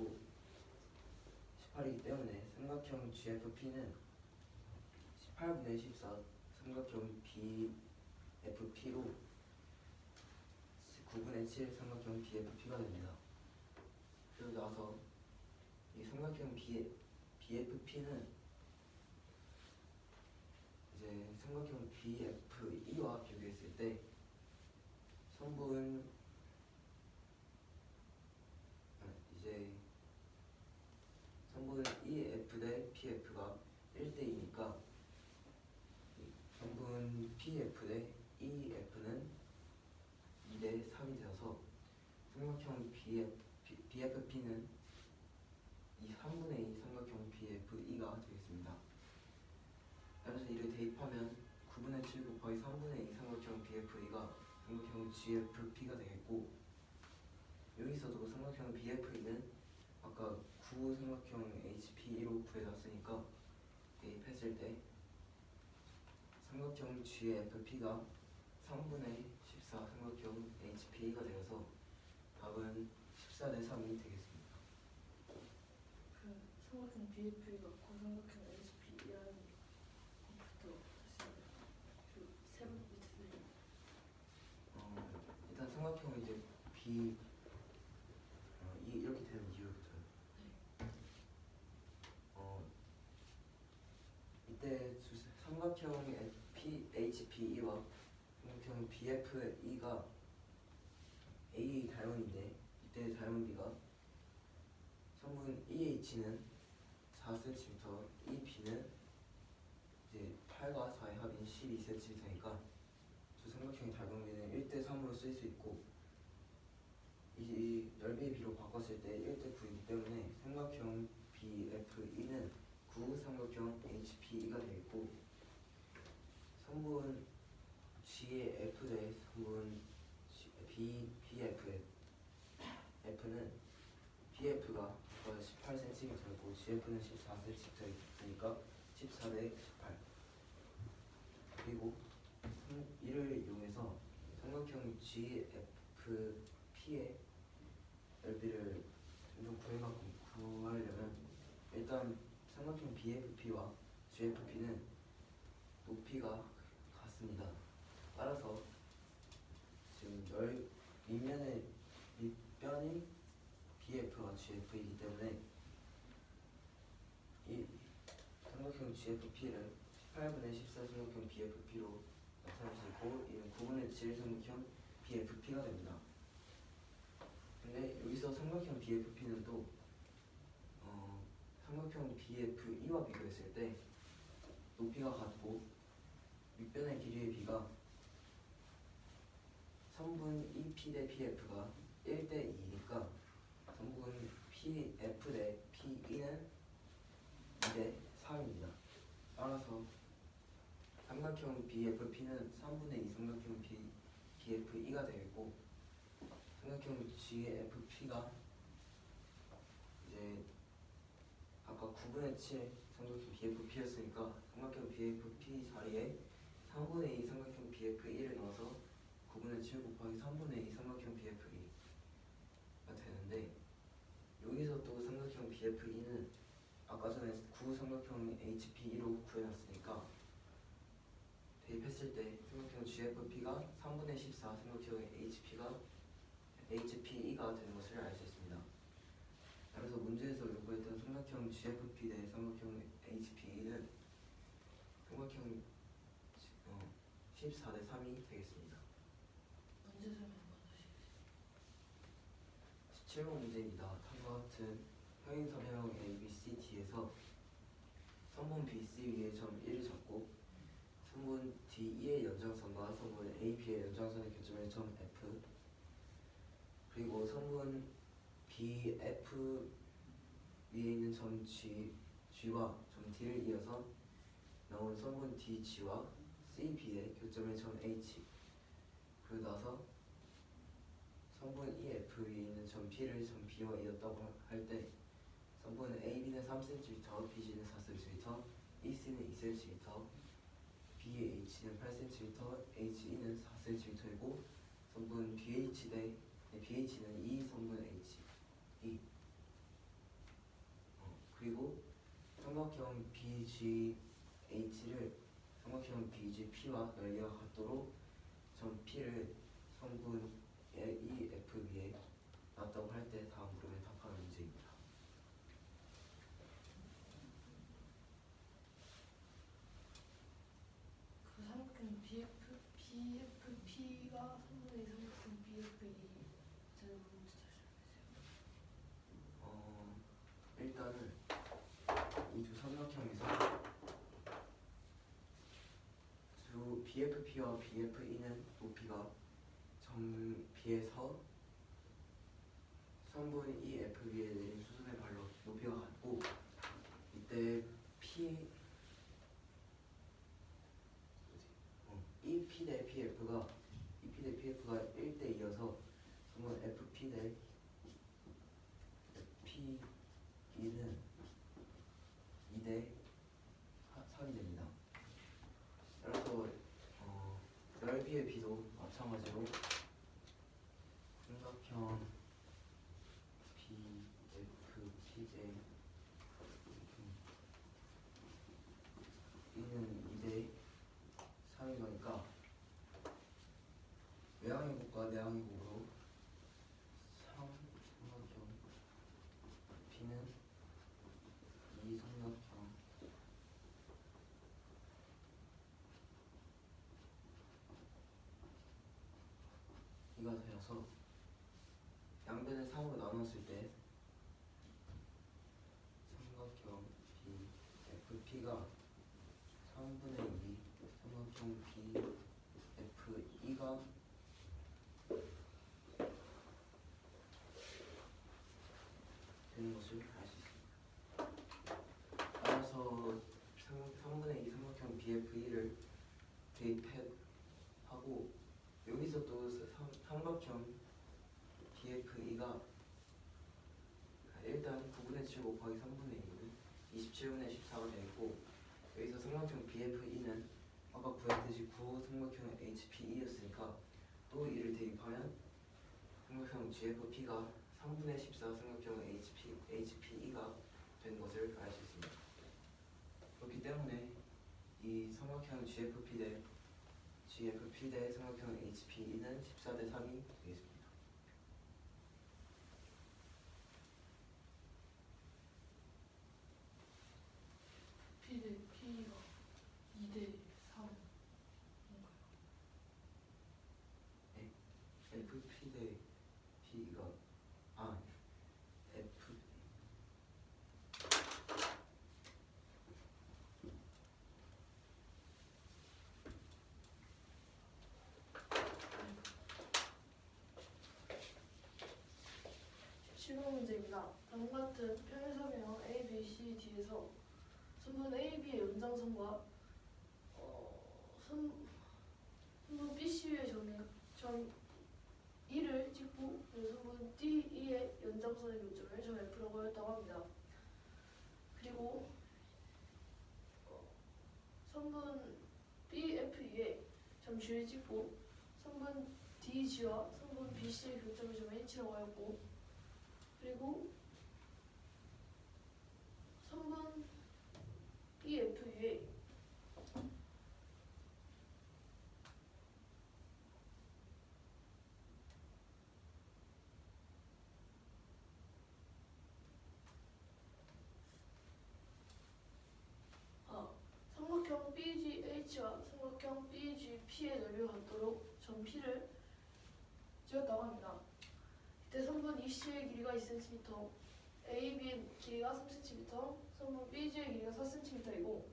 18이기 때문에 삼각형 GFP는 18분의 14 삼각형 BFP로 9분의 7 삼각형 BFP가 됩니다. 그리고 나서 이 삼각형 BFP는 이제 삼각형 BFE와 비교했을 때 성분 EF 대 PF가 1대2니까 성분 PF 대 EF는 2대3이 되어서 삼각형 BFP는 이 3분의 2 삼각형 BFE가 되겠습니다. 따라서 이를 대입하면 9분의 7 곱하기 3분의 2 삼각형 BFE가 삼각형 GFP가 되겠고, 여기서도 삼각형 BFE는 아까 구삼각형 HP1로 구해놨으니까 대입했을 때 삼각형 GFP가 3분의 14 삼각형 HP가 되어서 답은 14대 3이 되겠습니다. 그 삼각형 BF가 고삼각형 HP라는 것부터 다시 그 새로 밑에 일단 삼각형은 이제 B 이렇게 되는 이유부터 이때 삼각형 HPE와 삼각형 BFE가 A 다연인데 이때 다연비가 성분 EH는 4cm, EB는 이제 8과 4의 합인 12cm니까 두 삼각형의 달광비는 1대 3으로 쓸 수 있고 이 넓이의 비로 바꿨을 때 1대 9이기 때문에 삼각형 BFE는 9 삼각형 HPE가 되겠고 성분 G의 F 대 성분 BF의 F는 BF가 18cm였고 GF는 14cm니까 14대 18. 그리고 이를 이용해서 삼각형 GFP의 넓이를 좀 구하려면 일단 삼각형 BFP와 GFP는 높이가 같습니다. 따라서 지금 밑변이 BF와 GF이기 때문에 이 삼각형 GFP를 18분의 14 삼각형 BFP로 나타낼 수 있고 이는 9분의 7 삼각형 BFP가 됩니다. 근데 여기서 삼각형 BFP는 또 삼각형 BFE와 비교했을 때 높이가 같고 밑변의 길이의 비가 성분 EP 대 PF가 1대 2니까 성분 PF 대 PE는 2대 3입니다. 따라서 삼각형 BFP는 3분의 2 삼각형 BFE가 되겠고 삼각형 GFP가 이제 아까 9분의 7 삼각형 BFP였으니까 삼각형 BFP 자리에 3분의 2 삼각형 BFE를 넣어서 9분의 7 곱하기 3분의 2 삼각형 BFE가 되는데 여기서 또 삼각형 BFE는 아까 전에 9 삼각형 HPE로 구해놨으니까 대입했을 때 삼각형 GFP가 3분의 14 삼각형 HPE가 되는 것을 알 수 있습니다. 그래서 문제에서 요구했던 삼각형 GFP 대 삼각형 HPE는 삼각형 14대 3이 되겠습니다. 문제 설명 받으시겠어요? 17번 문제입니다. 다음과 같은 평행선형 ABCD에서 선분 BC 위에 점 1을 잡고 선분 DE의 연장선과 선분 AB의 연장선의 교점의 점 F 그리고 선분 BF 위에 있는 점 G와 점 D를 이어서 나온 선분 DG와 CB의 교점의 점 H 그리고 나서 선분 EF 위에 있는 점 P를 점 B와 이었다고 할 때 선분 AB는 3cm, BC는 4cm, EC는 2cm, BH는 8cm, HE는 4cm이고 선분 BH는 2 선분 HE 그리고 삼각형 BGH를 삼각형 BGP와 넓이가 같도록 점 P를 성분 EF 위에 놨다고 할 때 다음 물음에 답하는 문제입니다. 그 삼각형 BFP가 3분의 2 삼각형 BFE 제가 문제 다시 해주세요. 일단은 이 두 삼각형에서 두 BFP와 BFE는 높이가 점 B에서 선분 EF 위에 내린 수선의 발로 높이가 같고 이때 EP 대 PF가 1대 2여서 선분 FP 대 E는 2대 3이 됩니다. 따라서 넓이의 B도 마찬가지로 삼각형 BFP의 E는 2대 3인 거니까 외항의 곱과 내항의 곱으로 삼각형 B는 이 삼각형 이가 되어서 양변을 3으로 나눴을 때 삼각형 BFP가 3분의 2 삼각형 BFE가 되는 것을 알 수 있습니다. 따라서 3분의 2 삼각형 BFE를 대입하고 여기서 또 삼각형 BFE가 일단 9분의 7 곱하기 3분의 2는 27분의 14가 되겠고 여기서 삼각형 BFE는 아까 구했듯이 9 삼각형 HPE였으니까 또 이를 대입하면 삼각형 GFP가 3분의 14 삼각형 HPE가 된 것을 알 수 있습니다. 그렇기 때문에 이 삼각형 GFP 대 삼각형 HPE는 14대 3이 되겠습니다. P 대 P가 2대 3인가요? FP 대 P가 F 문제입니다. 다음 같은 평행사변형 A, B, C, D에서 선분 A, B의 연장선과 선분 B, C의 점 E를 찍고 선분 D, E의 연장선의 교점을 점 F라고 하였다고 합니다. 그리고 선분 B, F, E의 점 G를 찍고 선분 D, G와 선분 B, C의 교점을 점 H라고 하였고 그리고 선분 EFU의 삼각형 BGH와 삼각형 BGP의 넓이가 같도록 점 P를 찍었다고 합니다. 이때 선분 EC의 길이가 2cm, AB의 길이가 3cm, 선분 BG의 길이가 4cm이고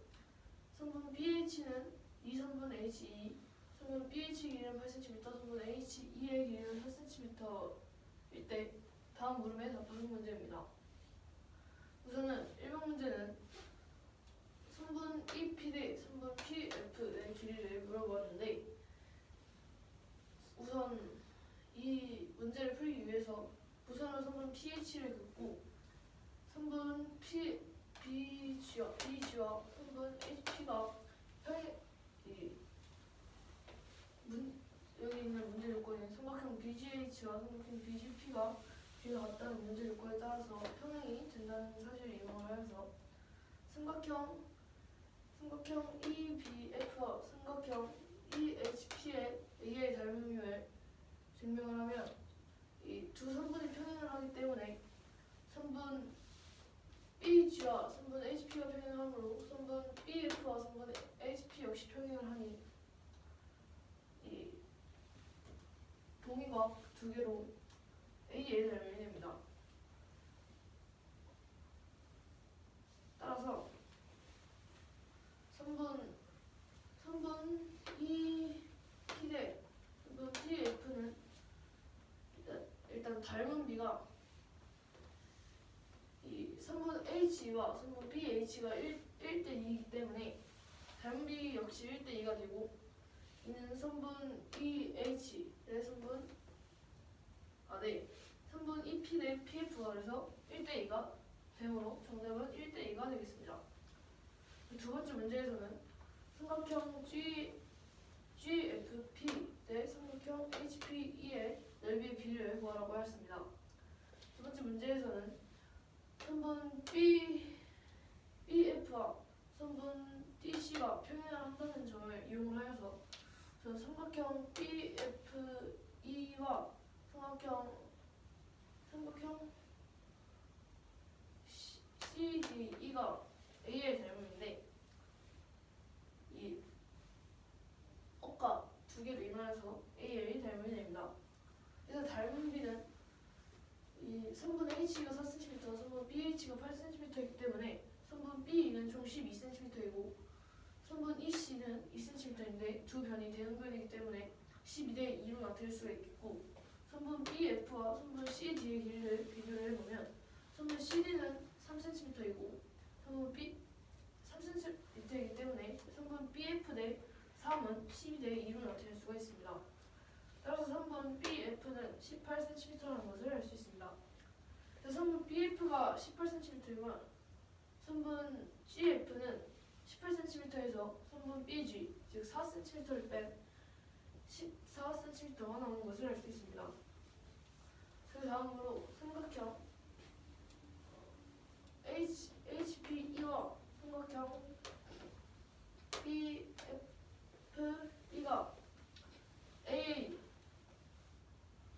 선분 BH는 2선분 HE, 선분 BH 길이는 8cm, 선분 HE의 길이는 4cm일 때 다음 물음에 답하는 문제입니다. 우선은 1번 문제는 선분 EP 대 선분 PF의 길이를 물어보았는데 우선 이 문제를 풀기 위해서 우선은 선분 PH를 긋고 선분 BG와 선분 HP가 여기 있는 문제 조건인 삼각형 BGH와 삼각형 BGP가 길이가 같다는 문제 조건에 따라서 평행이 된다는 사실을 인정을 하여서 삼각형 EBF와 삼각형 EHP의 A의 닮음을 증명을 하면 이 두 선분이 평행을 하기 때문에 선분 BG와 선분 HP가 평행하므로 선분 BF와 선분 HP 역시 평행을 하니 이 동의각 두 개로 A의 닮음이 됩니다. 따라서 선분 EP 대 선분 PF는 일단 닮은 비가 이 선분 H와 선분 BH가 1대 2이기 때문에 닮은 비 역시 1대 2가 되고 이는 선분 EH 대 선분 EP 대 PF가 그래서 1대 2가 되므로 정답은 1대2가 되겠습니다. 두 번째 문제에서는 삼각형 GFP 대 삼각형 HPE의 넓이의 비례를 구하라고 하였습니다. 두 번째 문제에서는 선분 BF와 선분 DC가 평행을 한다는 점을 이용하여서 저는 삼각형 BFE와 삼각형 CDE가 A의 닮음인데 이 어과 두 개를 이용하여서 A의 닮음이 됩니다. 그래서 닮은 B는 이 선분 H가 4cm, 선분 BH가 8cm이기 때문에 선분 B는 총 12cm이고 선분 EC는 2cm인데 두 변이 대응변이기 때문에 12대 2로 나타낼 수가 있겠고 선분 BF와 선분 CD의 길이를 비교를 해보면 선분 CD는 3cm이고 선분 B 3cm이기 때문에 선분 BF 대 3은 12대 2로 나타낼 수가 있습니다. 따라서 선분 BF는 18cm라는 것을 알 수 있습니다. 선분 BF가 18cm이면 선분 GF는 18cm에서 선분 BG 즉 4cm를 뺀 14cm가 나오는 것을 알 수 있습니다. 그 다음으로 삼각형 HPE와 삼각형 BFE가 A의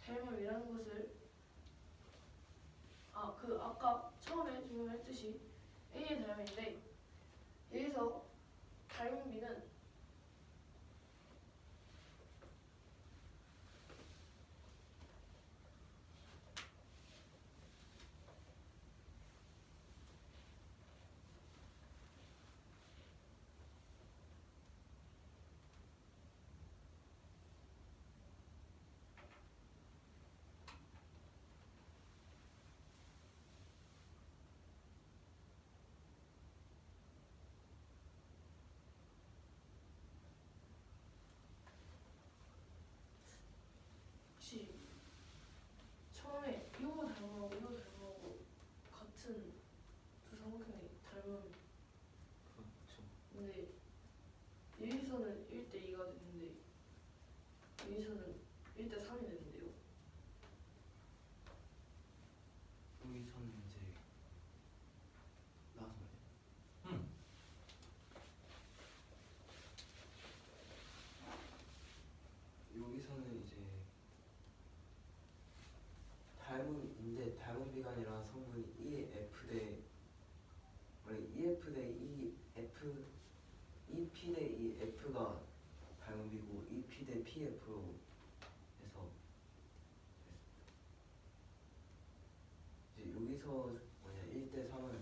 닮음이라는 것을 아까 처음에 질문했듯이 A의 닮음인데 여기서 닮은 B는 혹시 처음에 이거 닮음하고 같은 두 삼각형이 닮은 그렇죠. 근데 여기서는 1대2가 됐는데 여기서는 1대3이 됐는데요. 여기서는 이제 나와서 말해. 음. 여기서는 이제 닮음인데 닮은 B가 아니라 성분 EF 대 원래 EF 대 EF EP 대 EF가 닮은 B고 EP 대 PF로 해서 이제 여기서 뭐냐 1대 3은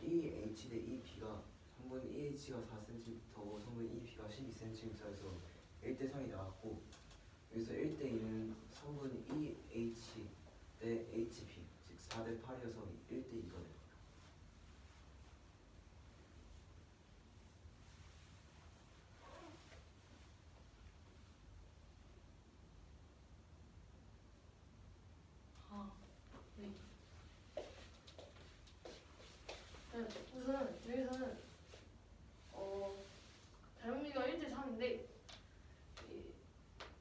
EH 대 EP가 성분 EH가 4cm고 성분 EP가 12cm여서 1대 3이 나왔고 여기서 1대 2는 성분 EH 대 HP 즉 4대 8이어서 1대 2가 됩니다. 네. 우선 여기서는 닮은이가 1대3인데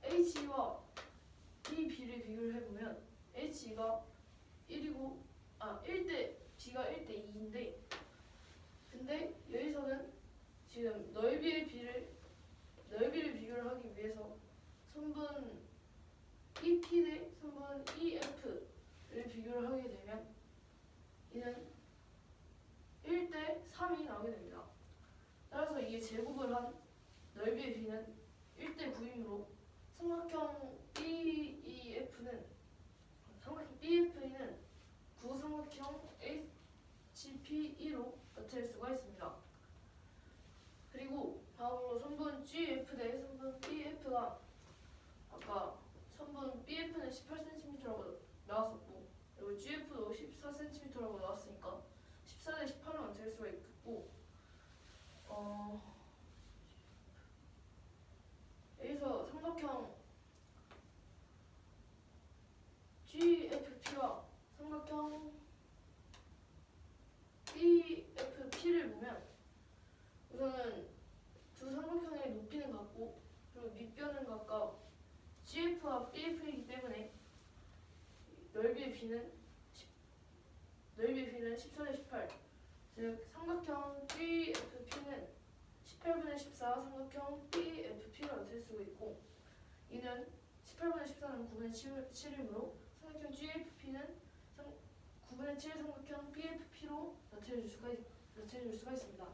H와 B, B를 비교를 해보면 H가 1이고 B가 1대2인데 근데 여기서는 지금 넓이의 넓이를 비교를 하기 위해서 선분 EP 대 선분 EF를 비교를 하게 되면 이는 1대3이 나오게 됩니다. 따라서 이게 제곱을 한 넓이의 B는 1대9이므로 삼각형 BEF는 구삼각형 HPE로 나타낼 수가 있습니다. 그리고 다음으로 선분 GF 대 선분 BF가 아까 선분 BF는 18cm라고 나왔었고 그리고 GF도 14cm라고 나왔으니까 14대 18로 나타낼 수가 있고 여기서 삼각형 GFP와 삼각형 Bf와 Bf이기 때문에 넓이의 B는 14대 18. 즉 삼각형 GFP는 18분의 14 삼각형 BFP로 나타낼 수가 있고, 이는 18분의 14는 9분의 7이므로 삼각형 GFP는 9분의 7 삼각형 BFP로 나타낼 수가 있습니다.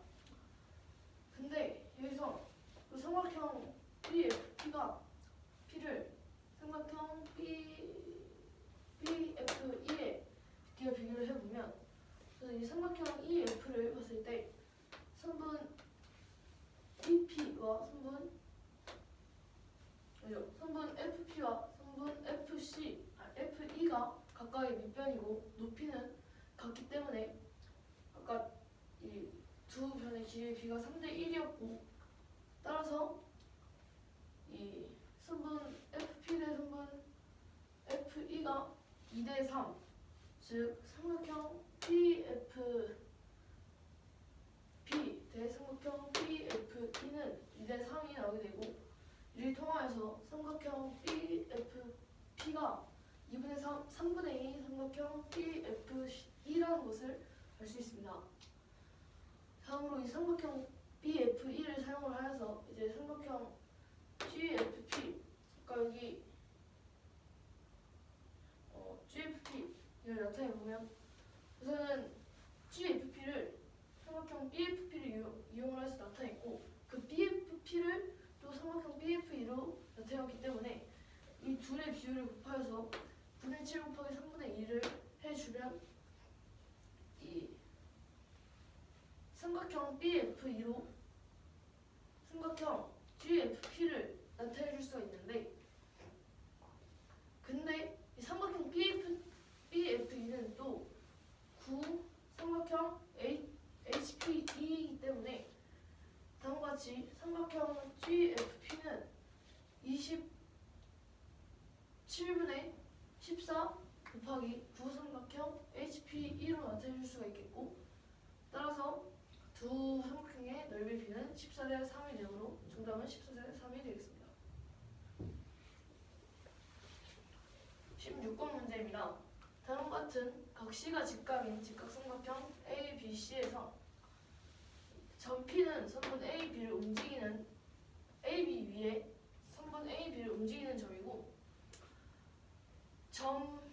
근데 여기서 그 삼각형 BFP가 P를 삼각형 BFE에 비교를 해보면, 이 삼각형 EF를 봤을 때 선분 EP와 선분 FP와 선분 FE가 각각의 밑변이고 높이는 같기 때문에 아까 이 두 변의 길이의 비가 3대 1이었고, 따라서 이 선분 FP 대 선분 FE가 2대 3, 즉 삼각형 BFP 대 삼각형 BFE는 2대 3이 나오게 되고, 이를 통하여서 삼각형 BFP가 2분의 3분의 2 삼각형 BFE라는 것을 알 수 있습니다. 다음으로 이 삼각형 BFE를 사용을 하여서 이제 삼각형 GFP, 그러니까 여기 GFP를 나타내 보면, 우선은 GFP를 삼각형 BFP를 이용을 해서 나타냈고, 그 BFP를 또 삼각형 BFE로 나타냈기 때문에 이 둘의 비율을 곱하여서 9분의 7 곱하기 3분의 2를 해주면 이 삼각형 BFE로 삼각형 GFP를 나타내줄 수가 있는데, 근데 이 삼각형 BFE는 또 삼각형 HPE이기 때문에 다음과 같이 삼각형 GFP는 27분의 14 곱하기 9 삼각형 HPE로 나타내줄 수가 있겠고, 따라서 두 삼각형의 넓이 B는 14대 3이 되므로 정답은 14대 3이 되겠습니다. 16번 문제입니다. 다음과 같은 각시가 직각인 직각삼각형 ABC에서 점 P는 선분 AB를 움직이는 AB 위에 선분 AB를 움직이는 점이고, 점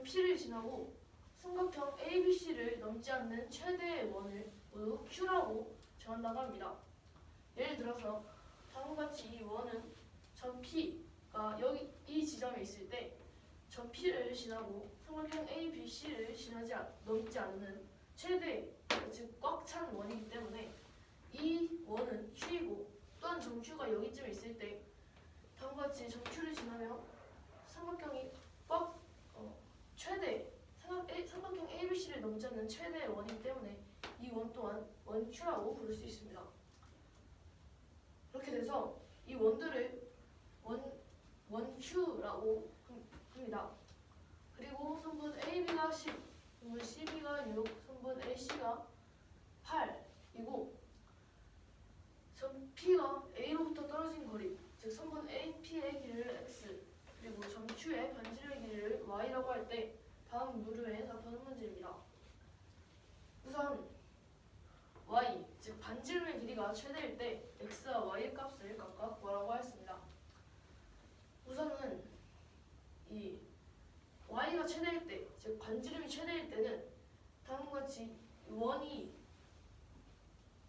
P를 지나고 삼각형 ABC를 넘지 않는 최대의 원을 모두 Q라고 정한다고 합니다. 예를 들어서 다음과 같이 이 원은 점 P가 여기 이 지점에 있을 때 점 P를 지나고 삼각형 ABC를 넘지 않는 최대, 즉 꽉 찬 원이기 때문에 이 원은 Q이고, 또한 점 Q가 여기쯤에 있을 때 다음과 같이 점 Q를 지나며 삼각형이 삼각형 ABC를 넘지 않는 최대의 원이기 때문에 이 원 또한 원 Q라고 부를 수 있습니다. 그렇게 돼서 이 원들을 원 Q라고 합니다. 그리고 선분 AB가 10, 선분 CB가 6, 선분 AC가 8이고, 점 P가 A로부터 떨어진 거리, 즉 선분 AP의 길이를 X, 그리고 점 Q의 반지름의 길이를 Y라고 할 때 다음 무료에 답하는 문제입니다. 우선 Y, 즉 반지름의 길이가 최대일 때 X와 Y의 값을 각각 뭐라고 하였습니다. 우선은 이 Y가 최대일 때, 즉 반지름이 최대일 때는 다음과 같이 원이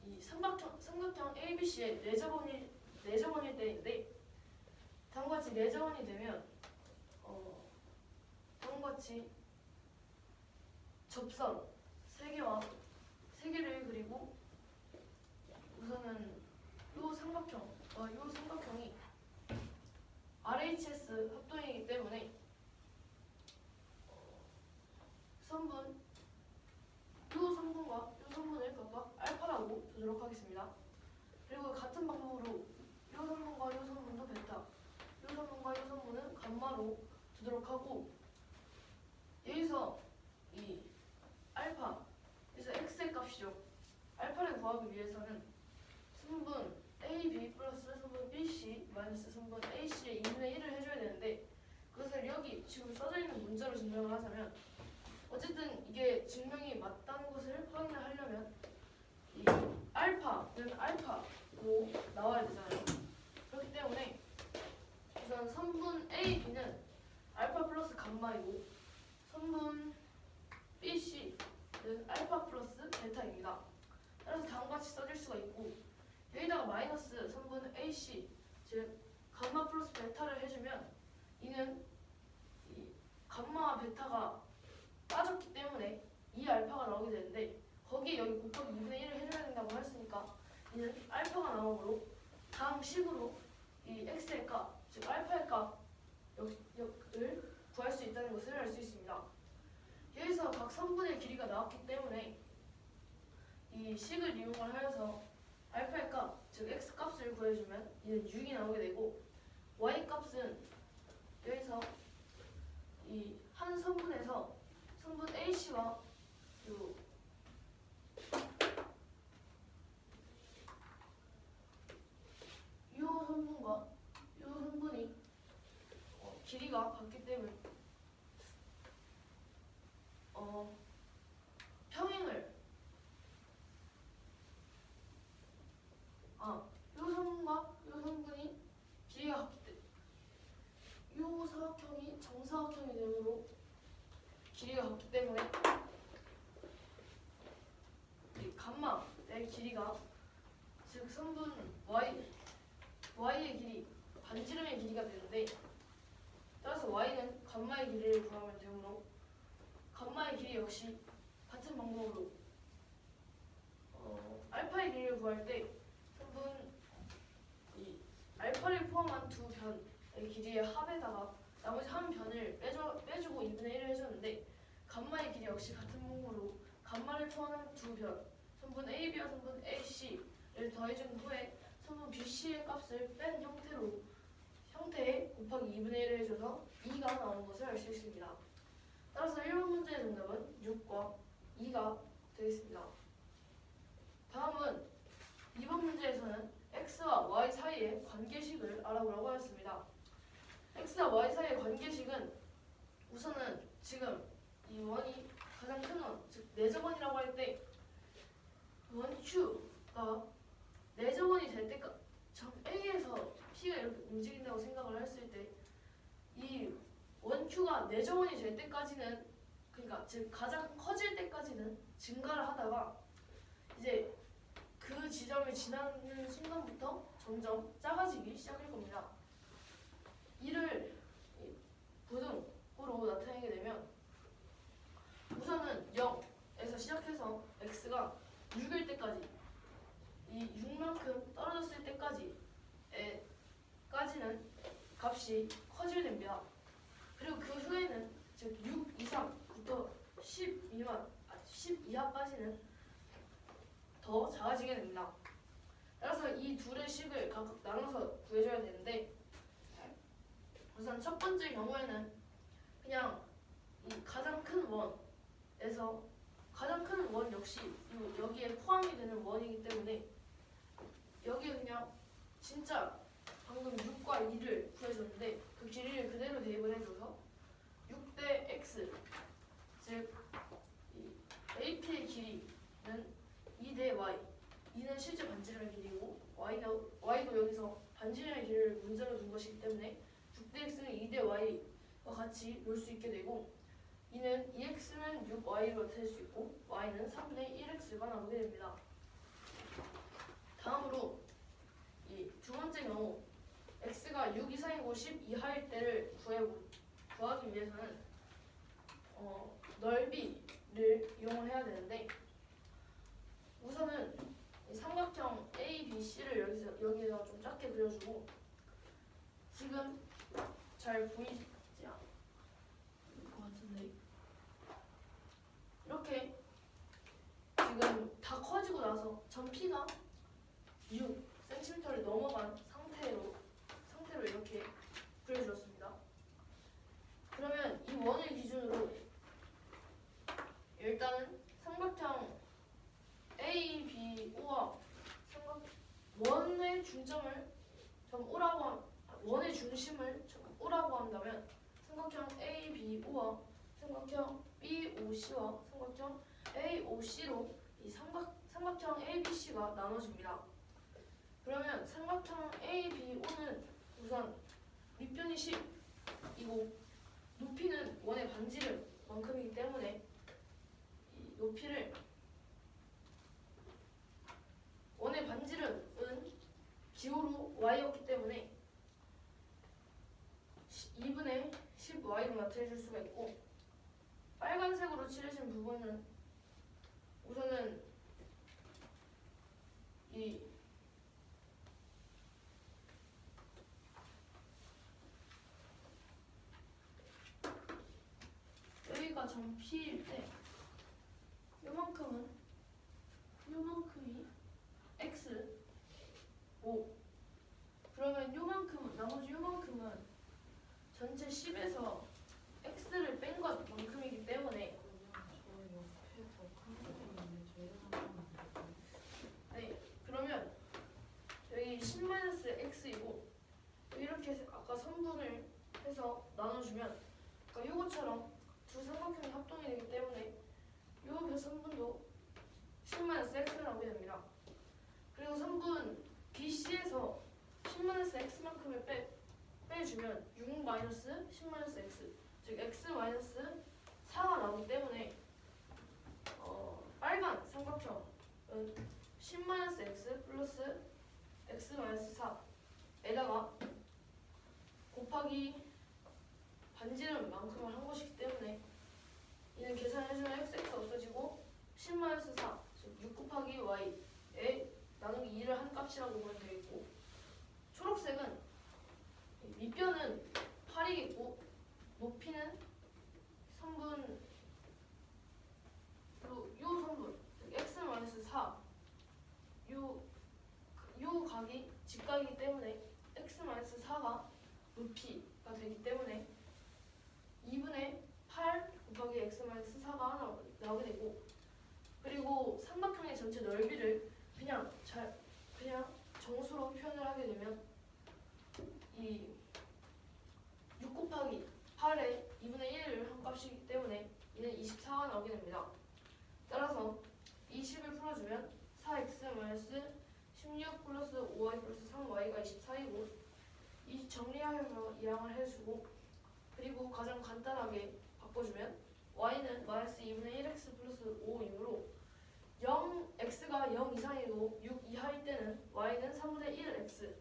이 삼각형 ABC의 4제곱일 때인데, 다음과 같이 4제곱이 되면 다음과 같이 접선 3개를 그리고, 우선은 이 삼각형이 RHS 합동이기 때문에 선분 이 선분과 이 선분을 각각 알파라고 두도록 하겠습니다. 그리고 같은 방법으로 이 선분과 이 선분도 베타, 이 선분과 이 선분은 감마로 두도록 하고, 여기서 이 알파, 그래서 x의 값이죠. 알파를 구하기 위해서는 선분 AB 플러스 선분 증명을 하자면 어쨌든 이게 증명이 맞다는 것을 확인을 하려면 이 알파는 알파로 나와야 되잖아요. 그렇기 때문에 우선 선분 A, B는 알파 플러스 감마이고 선분 B, C는 알파 플러스 베타입니다. 따라서 다음과 같이 써질 수가 있고 여기다가 마이너스 선분 A, C 즉 감마 플러스 베타를 해주면 이는 이 감마와 베타가 빠졌기 때문에 이 알파가 나오게 되는데 거기에 여기 곱하기 2분의 1을 해줘야 된다고 했으니까 이는 알파가 나오므로 다음 식으로 이 x의 값, 즉 알파의 값을 구할 수 있다는 것을 알 수 있습니다. 여기서 각 선분의 길이가 나왔기 때문에 이 식을 이용을 하여서 알파의 값, 즉 x 값을 구해주면 이는 6이 나오게 되고 y 값은 여기서 이 한 선분에서 선분 AC와 이 선분과 이 선분이 길이가 같기 때문에 평행을 이 선분과 이 선분이 길이가 같기 때문에 이 사각형이 정사각형이 되므로 길이가 같기 때문에 이 감마의 길이가 즉 선분 y의 길이 반지름의 길이가 되는데 따라서 y는 감마의 길이를 구하면 되므로 감마의 길이 역시 같은 방법으로 알파의 길이를 구할 때 선분 이 알파를 포함한 두 변의 길이의 합에다가 나머지 한 변을 빼주고 2분의 1을 해줬는데 감마의 길이 역시 같은 방법으로 감마를 포함한 두 변 선분 AB와 선분 AC를 더해준 후에 선분 BC의 값을 뺀 형태에 곱하기 2분의 1을 해줘서 2가 나오는 것을 알 수 있습니다. 따라서 1번 문제의 정답은 6과 2가 되겠습니다. 다음은 2번 문제에서는 x와 y 사이의 관계식을 알아보라고 하였습니다. x와 y 사이의 관계식은 우선은 지금 이 원이 가장 큰 원, 즉 내저원이라고 할 때 원Q가 내저원이 될 때까지 점 A에서 P가 이렇게 움직인다고 생각을 했을 때 이 원Q가 내저원이 될 때까지는 그러니까 즉 가장 커질 때까지는 증가를 하다가 이제 그 지점을 지나는 순간부터 점점 작아지기 시작할 겁니다. 이를 부등호로 나타내게 되면 우선은 0에서 시작해서 x가 6일 때까지 이 6만큼 떨어졌을 때까지는 값이 커질됩니다. 그리고 그 후에는 즉 6 이상부터 10 이하까지는 더 작아지게 됩니다. 따라서 이 둘의 식을 각각 나눠서 구해줘야 되는데 우선 첫 번째 경우에는 그냥 이 가장 큰 원에서 가장 큰 원 역시 여기에 포함이 되는 원이기 때문에 여기에 그냥 진짜 방금 6과 2를 구해줬는데 그 길이를 그대로 대입을 해줘서 6대 x 즉 이 AP의 길이는 2대 y 2는 실제 반지름의 길이고 y도 여기서 반지름의 길이를 문제로 둔 것이기 때문에 6대 x는 2대 y와 같이 놓을 수 있게 되고 이는 2x는 6y로 될 수 있고 y는 3분의 1x가 나오게 됩니다. 다음으로 이 두 번째 경우 x가 6 이상이고 10 이하일 때를 구하기 위해서는 넓이를 이용을 해야 되는데 우선은 이 삼각형 ABC를 여기에다 좀 작게 그려주고 지금 잘 보이지 않을 것 같은데 이렇게 지금 다 커지고 나서 전 P가 6cm를 넘어간 상태로 이렇게 그려주었습니다. 그러면 이 원을 기준으로 일단은 삼각형 ABO와 원의 중점을 원의 중심을 O라고 한다면 삼각형 ABO와 삼각형 BOC와 삼각형 AOC로 이 삼각형 ABC가 나눠집니다. 그러면 삼각형 ABO는 우선 밑변이 10이고 높이는 원의 반지름만큼이기 때문에 이 높이를 원의 반지름은 기호로 y였기 때문에 2분의 10y로 나타내줄 수가 있고 빨간색으로 칠해진 부분은 우선은 이 여기가 점 P일 때 요만큼이 X 5 그러면 요만큼은 나머지 요만큼은 전체 10에서 X를 뺀 것만큼이기 때문에 네 그러면 여기 10-X이고 이렇게 아까 선분을 해서 나눠주면 그러니까 요거처럼 두 삼각형이 합동이 되기 때문에 요 배선분도 10-X가 나오게 됩니다. 그리고 선분 BC에서 10-X만큼을 빼주면 6-10-X 즉 X-4가 나오기 때문에 빨간 삼각형은 10-X 플러스 X-4에다가 곱하기 반지름만큼을 한 것이기 때문에 이는 계산해주면 XX 없어지고 10-4 즉 6 곱하기 Y에 나누기 2를 한 값이라고 보면 되겠고 초록색은 밑변은 8이겠고 높이는 선분 요 선분 즉 X-4 요 각이 직각이기 때문에 X-4가 높이가 되기 때문에 2분의 8 곱하기 X-4가 나오게 되고 그리고 삼각형의 전체 넓이를 그냥 정수로 표현을 하게 되면 이 6 곱하기 8에 2분의 1을 한 값이기 때문에 이는 24가 나오게 됩니다. 따라서 이 10을 풀어주면 4x-16 플러스 5y 플러스 3y가 24이고 이 정리하여서 이항을 해주고 그리고 가장 간단하게 바꿔주면 y는 -2분의 1x 플러스 5이므로 x가 0 이상이고 6 이하일 때는 y는 3분의 1x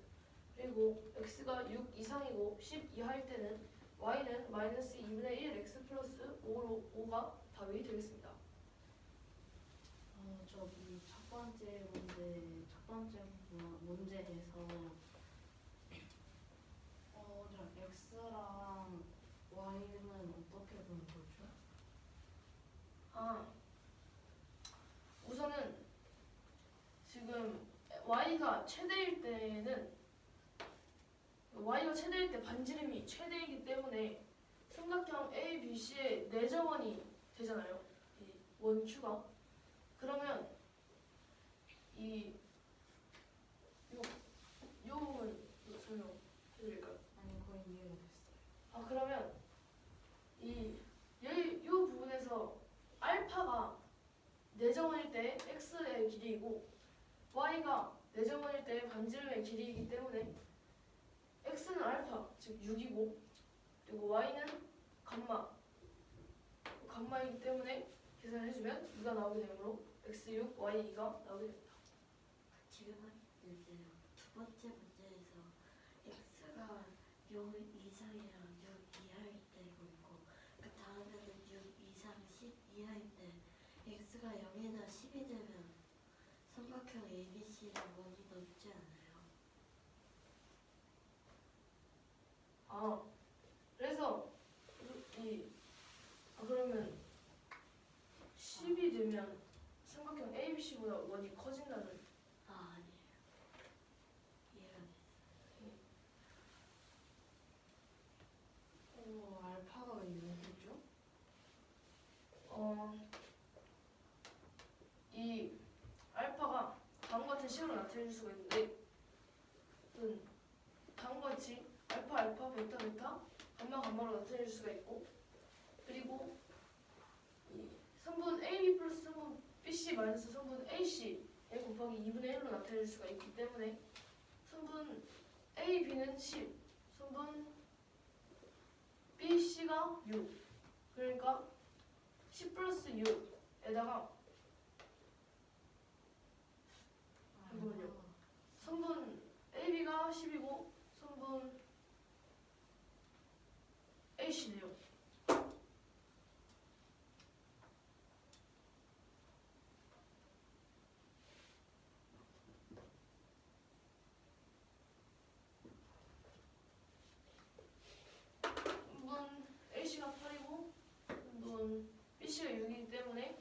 그리고 x가 6 이상이고 10 이하일 때는 y는 -2분의 1x 플러스 5로 5가 답이 되겠습니다. 저기 첫 번째 문제에서 x랑 y는 어떻게 보는 거죠? 우선은 지금 y가 최대일 때 반지름이 최대이기 때문에 삼각형 ABC의 내저원이 되잖아요. 이 원추가. 그러면 요 부분 설명해드릴까요? 아니 거의 이해가 됐어요. 그러면 요 부분에서 알파가 내정원일 때 x의 길이이고 y가 내정원일 때 반지름의 길이이기 때문에 x는 알파 즉 6이고 그리고 y는 감마이기 때문에 계산해주면 2가 나오게 되므로 x6 y2가 나오게 됩니다. 지금 문제요. 두 번째 문제에서 x가 6 이상이랑 6 이하일 때고 있고 그 다음에는 6 이상 10 이하일 때 x가 0이나 10이 되면 삼각형 ABC랑 원이 넘지 않아요? 그래서 그러면 10이 되면 삼각형 ABC보다 원이 커진다는 아니에요. 이해가 됐어요. 알파가 왜 6이죠? 이 알파가 다음과 같은 식으로 나타낼 수가 있는데 다음과 같이 알파 베타 감마로 나타낼 수가 있고 그리고 성분 AB 플러스 성분 BC 마이너스 성분 AC에 곱하기 2분의 1로 나타낼 수가 있기 때문에 성분 AB는 10, 성분 BC가 6. 그러니까 10 플러스 6에다가 잠깐만요. 성분 AB가 10이고 성분 AC네요. 성분 AC가 8이고 성분 BC가 6이기 때문에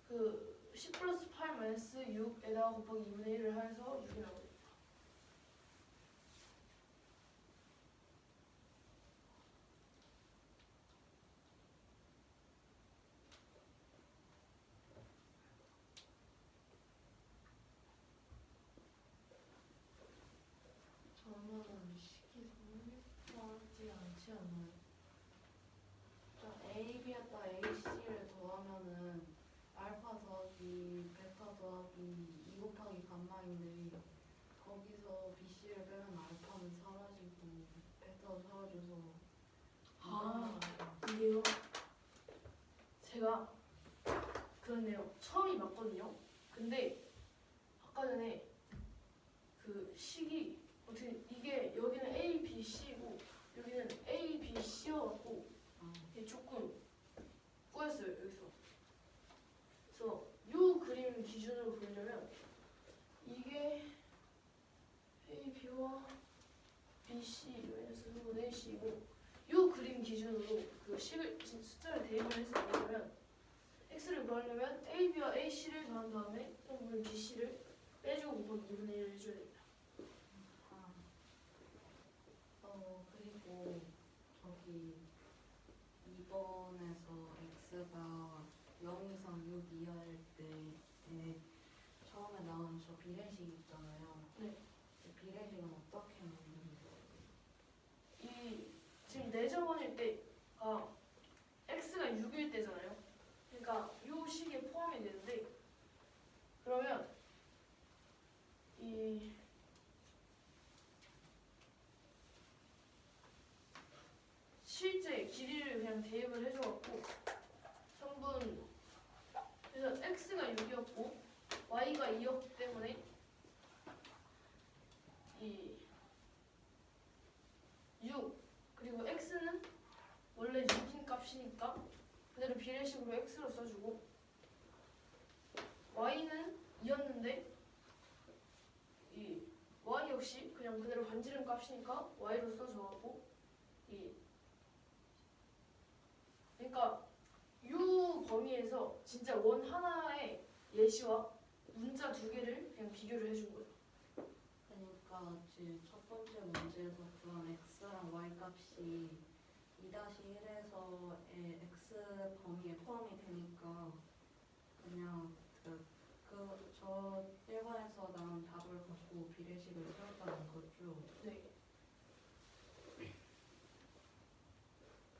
그 10 플러스 8 마이너스 6에다가 곱하기 2분의 1을 해서 6이 나오죠. 저는 식이 성립하지 않지 않아요. AB에다 AC를 더하면은 알파 더하기 베타 더하기 2 곱하기 감마인데 거기서 BC를 빼면 알파는 사라지고 베타도 사라져서 아, 이게요. 제가 그렇네요. 처음이 맞거든요. 근데 아까 전에 그 식이 어떻게 이게 여기는 A, B, C고 여기는 A, B, C여갖고 이게 조금 꼬였어요 여기서. 그래서 이 그림 기준으로 보려면 이게 A, B와 B, C 마이너스 성분 A, C이고 이 그림 기준으로 그 식을 숫자를 대입을 해서 보려면 x를 구하려면 A, B와 A, C를 더한 다음에 성분 B, C를 빼주고 곱하기 2분의 1을 해줘야 됩니다. 그리고 저기 2번에서 x가 0 이상 6 이하일 때 처음에 나온 저 비례식 있잖아요. 네. 그 비례식은 어떻게 만드는 거예요? 이 지금 내저번일 때가 x가 6일 때잖아요. 그러니까 이 식에 포함이 되는데 그러면 이 실제 길이를 그냥 대입을 해줘갖고 성분 그래서 x가 6이었고 y가 2였기 때문에 이 6 그리고 x는 원래 6인 값이니까 그대로 비례식으로 x로 써주고 y는 2였는데 이 y 역시 그냥 그대로 반지름 값이니까 y로 써줘갖고 이 그러니까 이 범위에서 진짜 원 하나의 예시와 문자 두 개를 그냥 비교를 해준 거예요. 그러니까 지금 첫 번째 문제에서 구한 x랑 y 값이 2-1에서의 x 범위에 포함이 되니까 그냥 저 1번에서 나온 답을 갖고 비례식을 세웠다는 거죠. 네.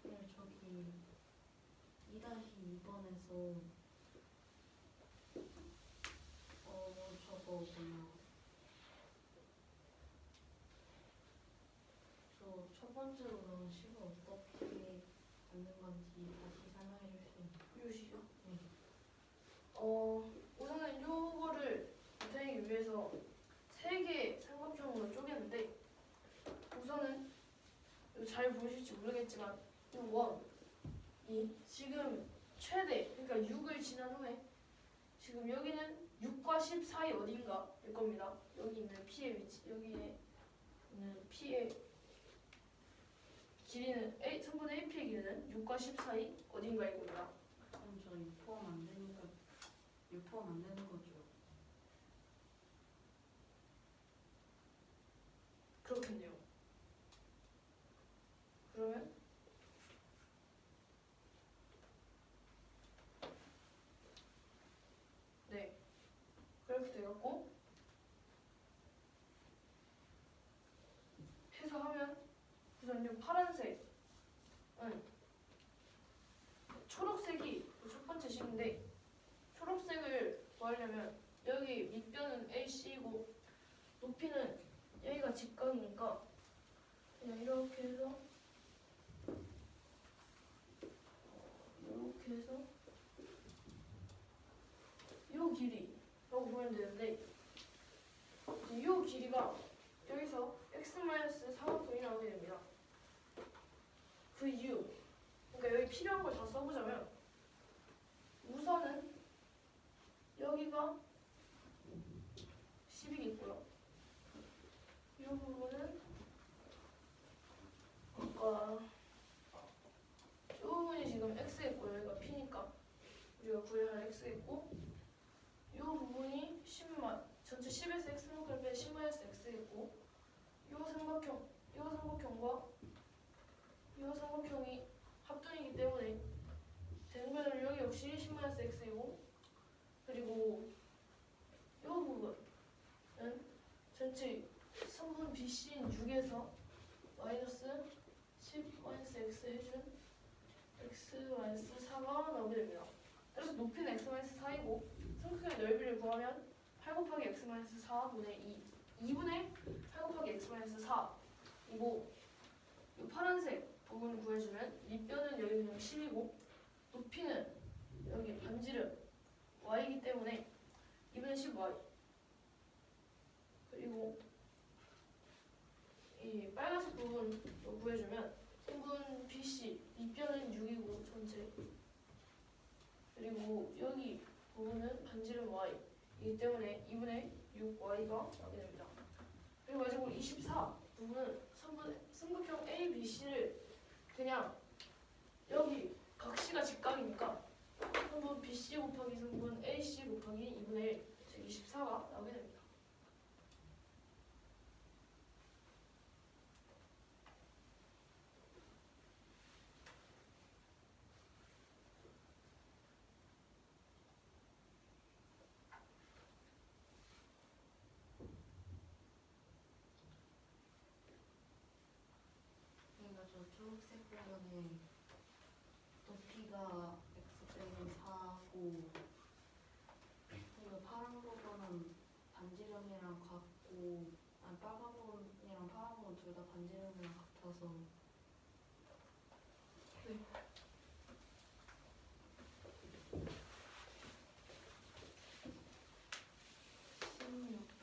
네, 저기 2-2번에서 저거 뭐냐 저 첫 번째로 나온 식을 어떻게 만든 건지 다시 설명해 줄 수 있나요? 유시요? 네. 우선은 요거를 나타내기 위해서 세 개 삼각형으로 쪼개는데 우선은 이거 잘 보실지 모르겠지만 이 원이 지금 최대 그러니까 6을 지난 후에 지금 여기는 6과 10 사이 어딘가일 겁니다. 여기 있는 P의 위치 여기에 있는 P의 길이는 성분 AP의 길이는 6과 10 사이 어딘가일 겁니다. 그럼 저 6 포함 안 되니까 6 포함 안 되는 거죠. 그렇겠네요. 그러면 네 그렇게 돼갖고 해서 하면 우선 이 파란색은 초록색이 첫 번째 식인데 구하려면 여기 밑변은 AC이고 높이는 여기가 직각이니까 그냥 이렇게 해서 요 길이라고 보면 되는데 이제 요 길이가 여기서 x-4만큼이 나오게 됩니다. 그 이유, 그러니까 여기 필요한 걸 다 써보자면 우선은 여기가 10이겠고요. 이 부분은 아까 이 부분이 지금 x겠고요. 여기가 p니까 우리가 구해야 할 x겠고 이 부분이 10만 전체 10에서 x만큼 빼 10마이너스 x겠고 이 삼각형과 이 삼각형이 합동이기 때문에 대응변을 여기 역시 10마이너스 x이고 그리고 이 부분은 전체 선분 BC인 6에서 마이너스 10 마이너스 x 해준 x 마이너스 4가 나오게 됩니다. 그래서 높이는 x 마이너스 4이고 삼각형의 넓이를 구하면 8 곱하기 x 마이너스 4분의 2분의 8 곱하기 x 마이너스 4이고 이 파란색 부분 구해주면 밑변은 여기 그냥 10이고 높이는 여기 반지름 y이기 때문에 2분의 10y 그리고 이 빨간색 부분 구해주면 성분 BC 밑변은 6이고 전체 그리고 여기 부분은 반지름 y이기 때문에 2분의 6y가 나오게 됩니다. 그리고 마지막으로 24 부분은 삼각형 ABC를 그냥 여기 각시가 직각이니까 성분 BC 곱하기 성분 AC 곱하기 2분의 1 즉 24가 나오게 됩니다. 그러니까 저 초록색 부분에 높이가 x 빼기 4고 그리고 파란 부분은 반지름이랑 같고 아니 빨간 부분이랑 파란 부분 둘 다 반지름이랑 같아서 네.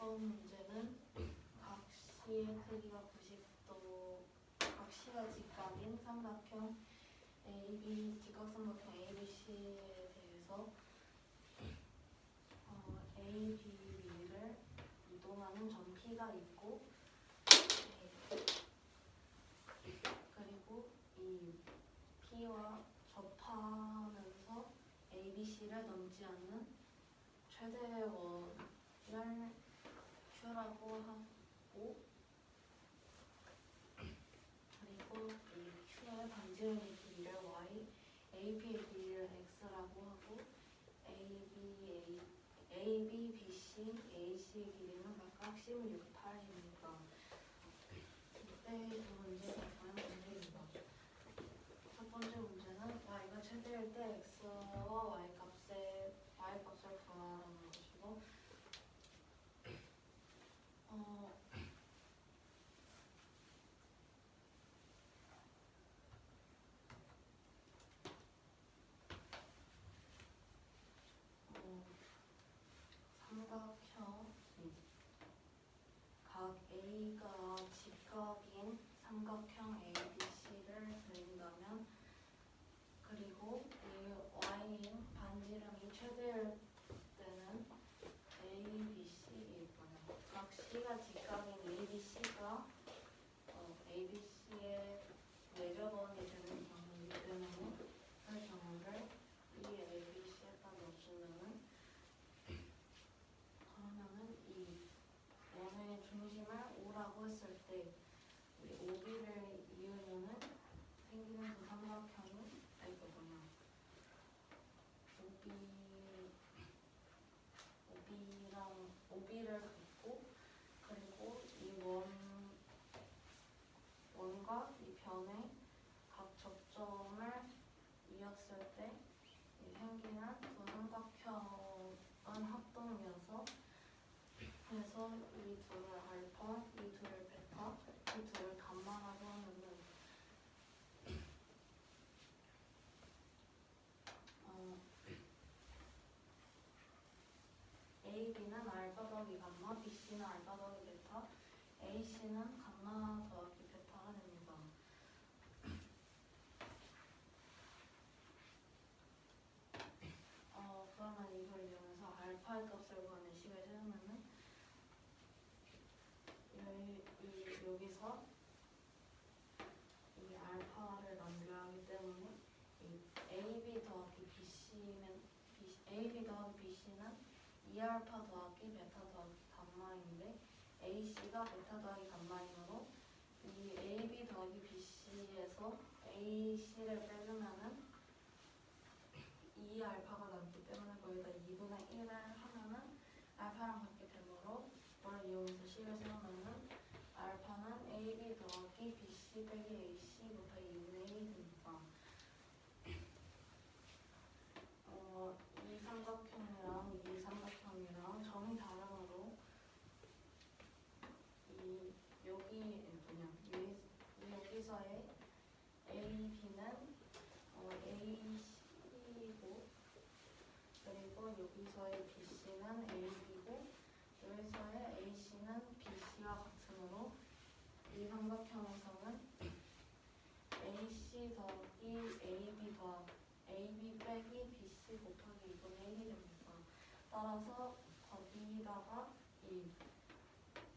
문제는 각시의 크기가 90도, 각시가 직각인 삼각형 AB, 직각삼각형 ABC에 대해서 AB를 이동하는 점 P가 있고 그리고 이 P와 접하면서 ABC를 넘지 않는 최대원을 Q라고 하고 그리고 이 Q의 반지름의 길이를 Y, AB의 길이를 X라고 하고 AB, BC, AC의 길이는 각각 16, 8입니다. 이때 두 문제가 과연 문제입니다. 첫 번째 문제는 Y가 최대일 때 X와 Y 값을 구하라는 것이고 삼각형 각 A가 직각인 삼각형 ABC를 그린다면 그리고 이 Y인 반지름이 최대일 때는 ABC이고요. 각 C가 직각인 ABC가 ABC의 내접원이 되는 경우이기 때문에 그 경우를 이 ABC에다 넣어주면은 그러면은 이 원의 중심을 O라고 했을 때 우리 OB를 이으면은 생기는 그 삼각형이 이거든요. OB를 갖고 그리고 이 원과 이 변의 각 접점을 이었을 때 생기는 두 삼각형은 합동 처음이어서 그래서 이 둘을 알파, 이 둘을 베타, 이 둘을 감마라고 하면은 A, B는 알파 더하기 감마, B, C는 알파 더하기 베타, A, C는 감마 더하기 베타가 됩니다. 그러면 이걸 이용해서 알파의 값을 구하는 식을 세우면은 여기서 이 알파를 남겨야 하기 때문에 이 AB 더하기 BC는 AB 더하기 BC는 2알파 더하기 베타 더하기 감마인데 AC가 베타 더하기 감마이므로 이 AB 더하기 BC에서 AC를 빼주면은 2알파가 남기 때문에 거기다 2분의 1을 하면은 알파랑 같게 되므로 이걸 이용해서 식을 세우면은 알파는 AB 더하기 BC 빼기 AC 곱하기 2분의 1이 됩니다. 이 삼각형이랑 이 삼각형이랑 점이 다르므로 여기서의 AB는 AC이고 그리고 여기서의 BC는 AB고 여기서의 AC는 BC와 같으므로 이 삼각형에서는 AC 더하기 AB 빼기 BC 곱하기 2분의 1이 됩니다. 따라서 거기다가 이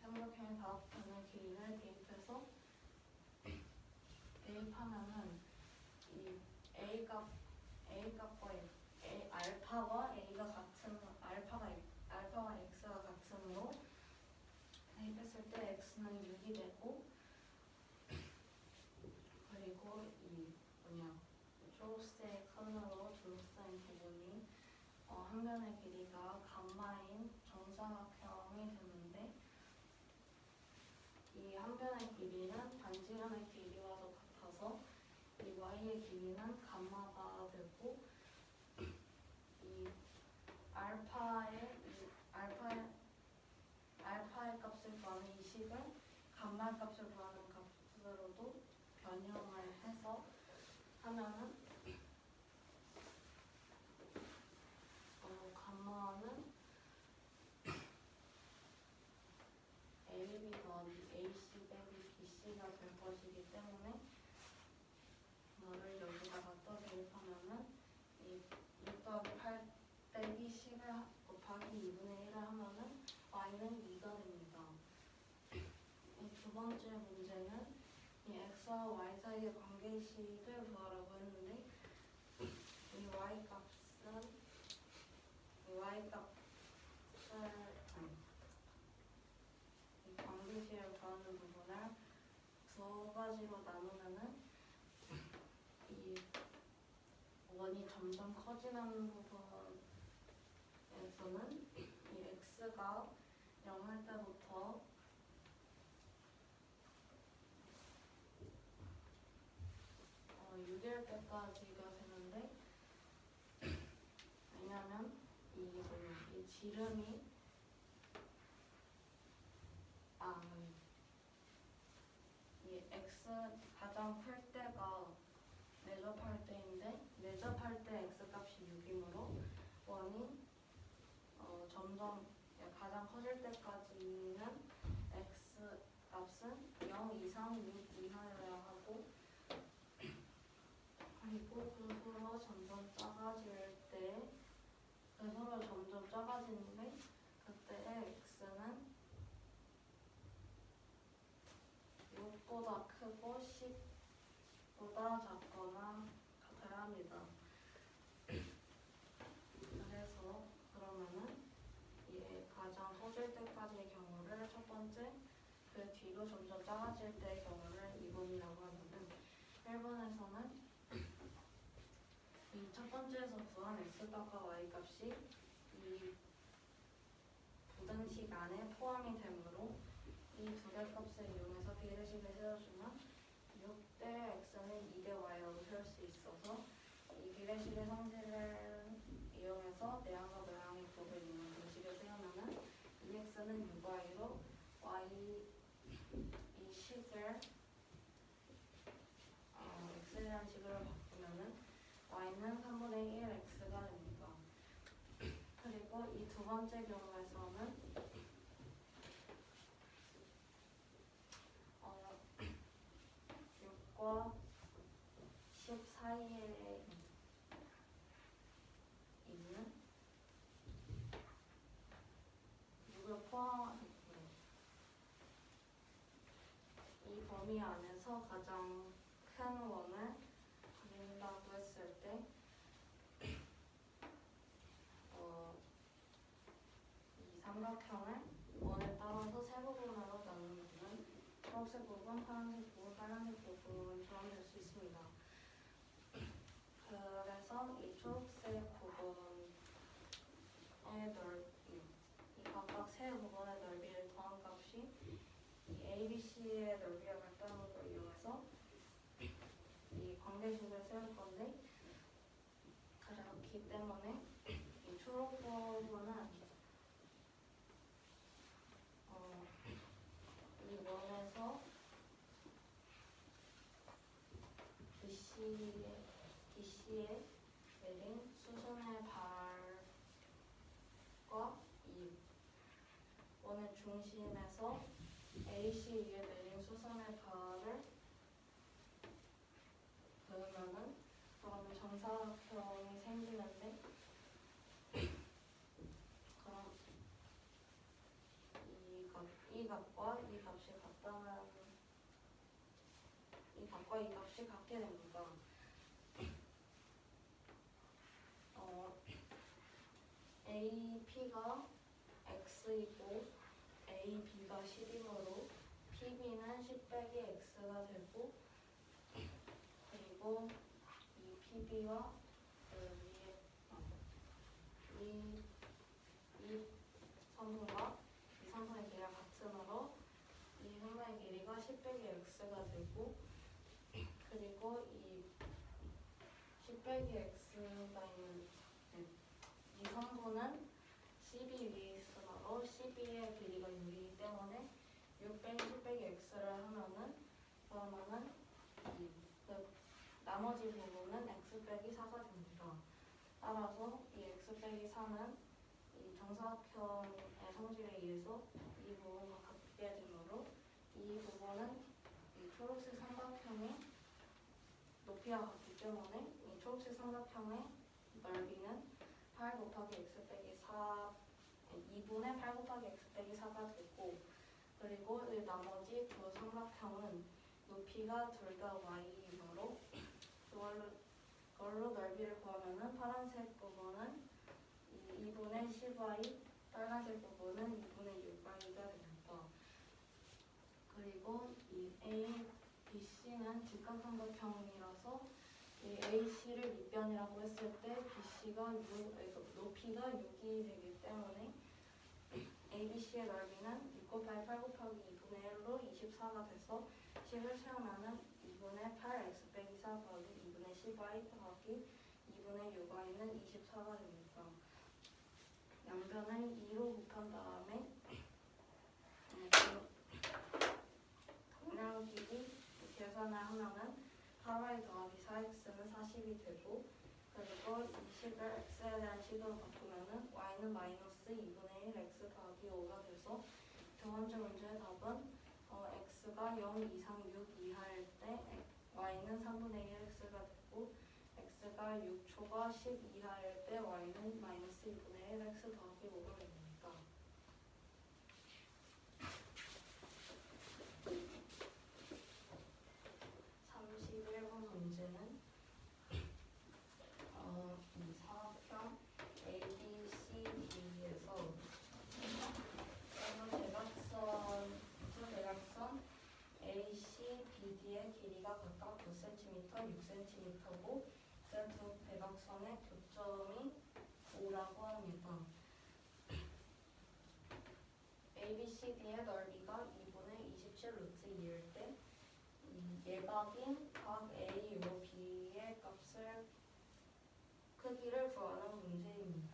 삼각형의 다각변의 길이를 대입해서 대입하면은 이 A값과 알파와 A가 같은 알파와 X가 같으므로 대입했을 때 X는 6이 되고 그리고 이 초록색 선으로 둘러싸인 부분이 한 변의 길이가 감마인 정사각형이 되는데 이 한 변의 길이는 반지름의 길이와도 같아서 이 y의 길이는 감마가 되고 이 알파의 값을 구하는 이 식을 감마의 값을 구하는 값으로도 변형을 해서 하면은 감마는 AB 더하기 AC 빼기 BC가 될 것이기 때문에 이거를 여기다가 또 대입하면은 이 6 더하기 8 빼기 10을 곱하기 2분의 1을 하면은 y는 2가 됩니다. 이 두 번째 문제는 이 x와 y 사이의 관계식을 구하라고 했는데 이 이 관계식을 구하는 부분을 두 가지로 나누면은 이 원이 점점 커지는 부분에서는 이 x가 0할 때부터 어, 6일 때까지가 되는데 왜냐면 이 지름이 이 x 가장 클 때가 내접할 때인데 내접할 때 x 값이 6이므로 원이 점점 가장 커질 때까지는 x 값은 0 이상 6 이하여야 하고 그리고 그 후로 점점 작아질 때 작아지는데 그때 x는 6보다 크고 10보다 작거나 같아야 합니다. 그래서 그러면은 이 가장 커질 때까지의 경우를 첫 번째, 그 뒤로 점점 작아질 때의 경우를 2번이라고 하면은 1번에서는 이 첫 번째에서 구한 x값과 y값이 이 부등식 안에 포함이 되므로 이 두 개 값을 이용해서 비례식을 세워주면 6대 x는 2대 y라고 세울 수 있어서 이 비례식의 성질을 이용해서 내항과 외항의 곱을 이용한 공식을 세우면 x는 유과이로 y 이 식을 x에 대한 식으로 바꾸면은 y는 3분의 1 x가 됩니다. 그리고 이 두 번째 경우에서는 6과 10 사이에 있는 6을 포함하겠고요. 이 범위 안에서 가장 큰 원을 그린다고 했을 때 이 삼각형을 원에 따라서 세 부분으로 나누면 초록색 부분, 파란색 부분, 빨간색 부분처럼 될 수 있습니다. 그래서 이 초록색 부분의 넓이, 이 각각 세 부분의 넓이를 더한 값이 이 ABC의 넓이와 같다는 걸 이용해서 이 관계식을 세울 건데, 그렇기 때문에 이 초록 부분은 이 원에서 BC에 내린 수선의 발과 이 원의 중심에서 AC 위에 내린 수선의 발을 그으면은 그러면 정사각형이 생기는데, 그럼 이 값과 이 값이 같다면 이 값과 이 값이 같게 됩니다. AP가 X이고 AB가 10이므로 PB는 10 빼기 X가 되고, 그리고 이 PB와 이 선분과 이 선분의 길이가 같으므로 이 선분의 길이가 10 빼기 X가 되고, 그리고 이 10 빼기 X가 있는 이 선분은 12 위에 있으므로 12의 길이가 6이기 때문에 6 빼기 10 빼기 X를 하면은 그러면은 나머지 부분은 X 빼기 4가 됩니다. 따라서 이 X 빼기 4는 이 정사각형의 성질에 의해서 이 부분과 같게 되므로 이 부분은 이 초록색 삼각형의 높이와 같기 때문에 이 초록색 삼각형의 넓이는 8 곱하기 x 빼기 4, 2분의 8 곱하기 x 빼기 4가 되고, 그리고 이 나머지 두 삼각형은 높이가 둘 다 y이므로 그걸로 넓이를 구하면은 파란색 부분은 2분의 10y, 빨간색 부분은 2분의 6y가 됩니다. 그리고 이 A, B, C는 직각삼각형이라서 이 AC를 밑변이라고 했을 때 BC가 높이가 6이 되기 때문에 ABC의 넓이는 6 곱하기 8 곱하기 2분의 1로 24가 돼서 10을 채우면은 2분의 8 x 빼기 4 더하기 2분의 10y 더하기 2분의 6y는 24가 됩니다. 양변을 2로 곱한 다음에 당량 길이 계산을 하면은 8y 더하기 4x는 40이 되고, 그리고 이 식을 x에 대한 식으로 바꾸면은 y는 마이너스 2분의 1 x 더하기 5가 돼서 두 번째 문제의 답은 x가 0 이상 6 이하일 때 y는 3분의 1 x가 되고, x가 6초가 10 이하일 때 y는 마이너스 2분의 1 x 더하기 5가 됩니다. 문제는 이 사각형 ABCD에서 두 대각선 ACBD의 길이가 각각 9cm, 6cm고 그 두 대각선의 교점이 5라고 합니다. ABCD의 넓이가 2분의 27 루트 2일 때 예각인 각 A, 요 B의 값을 크기를 구하는 문제입니다.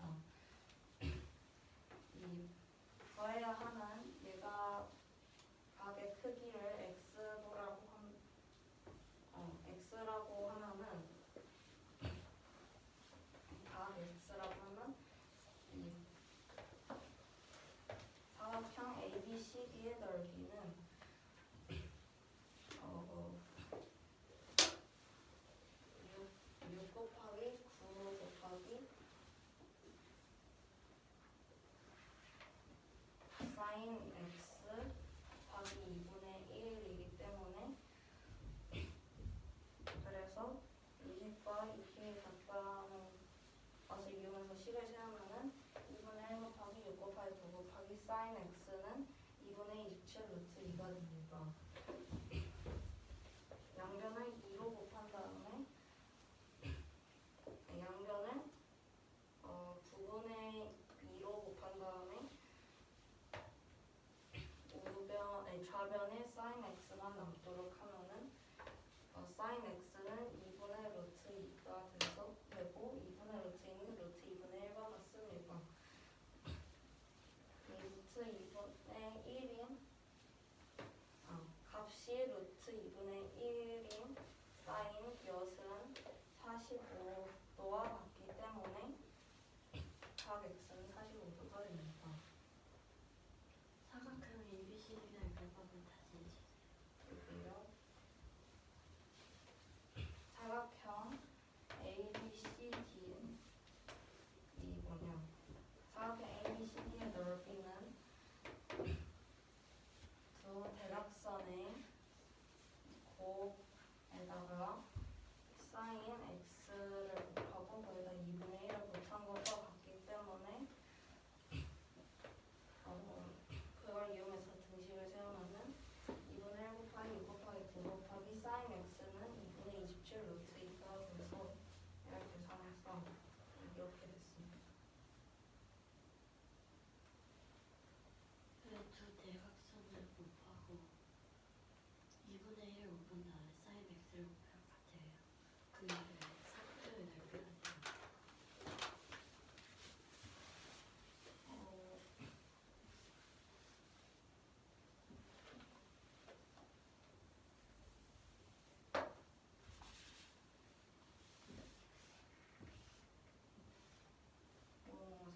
이 더해야 하는 얘가 각의 크기를 x라고 하면은 각 x라고 하면 이 사각형 ABCD의 넓이는 6 곱하기 9 곱하기 sin x 곱하기 2분의 1이기 때문에 그래서 이 식과 이 식이 같다는 것을 이용해서 식을 세우면은 2분의 1 곱하기 6 곱하기 9 곱하기 sin x는 2분의 27 루트 2가 됩니다. 양변을 2로 곱한 다음에 양변을 9분의 2로 곱한 다음에 좌변에 sin x만 남도록 하면은 sin x는 2분의 루트 2가 되고 2분의 루트 2는 루트 2분의 1과 같습니다. 이 루트 2분의 1인 값이 루트 2분의 1인 sin 엿은 45도와 같기 때문에 각 x는 45도가 됩니다. 사각형 ABCD가 결과물 다시 해주세요. 여기요. 사각형 ABCD는 사각형 ABCD의 넓이는 두 대각선의 곱에다가 sin x를 곱하고 거기다 2분의 1을 곱한 것과 같기 때문에 그걸 이용해서 등식을 세우면은 2분의 1 곱하기 6 곱하기 9 곱하기 sin x는 2분의 27 루트 2가 돼서 얘를 계산해서 이렇게 됐습니다. 두 대각선을 곱하고 2분의 1을 곱한 다음에 sin x를 곱할 같아요. 그 이후에 사각형의 넓이가 돼요.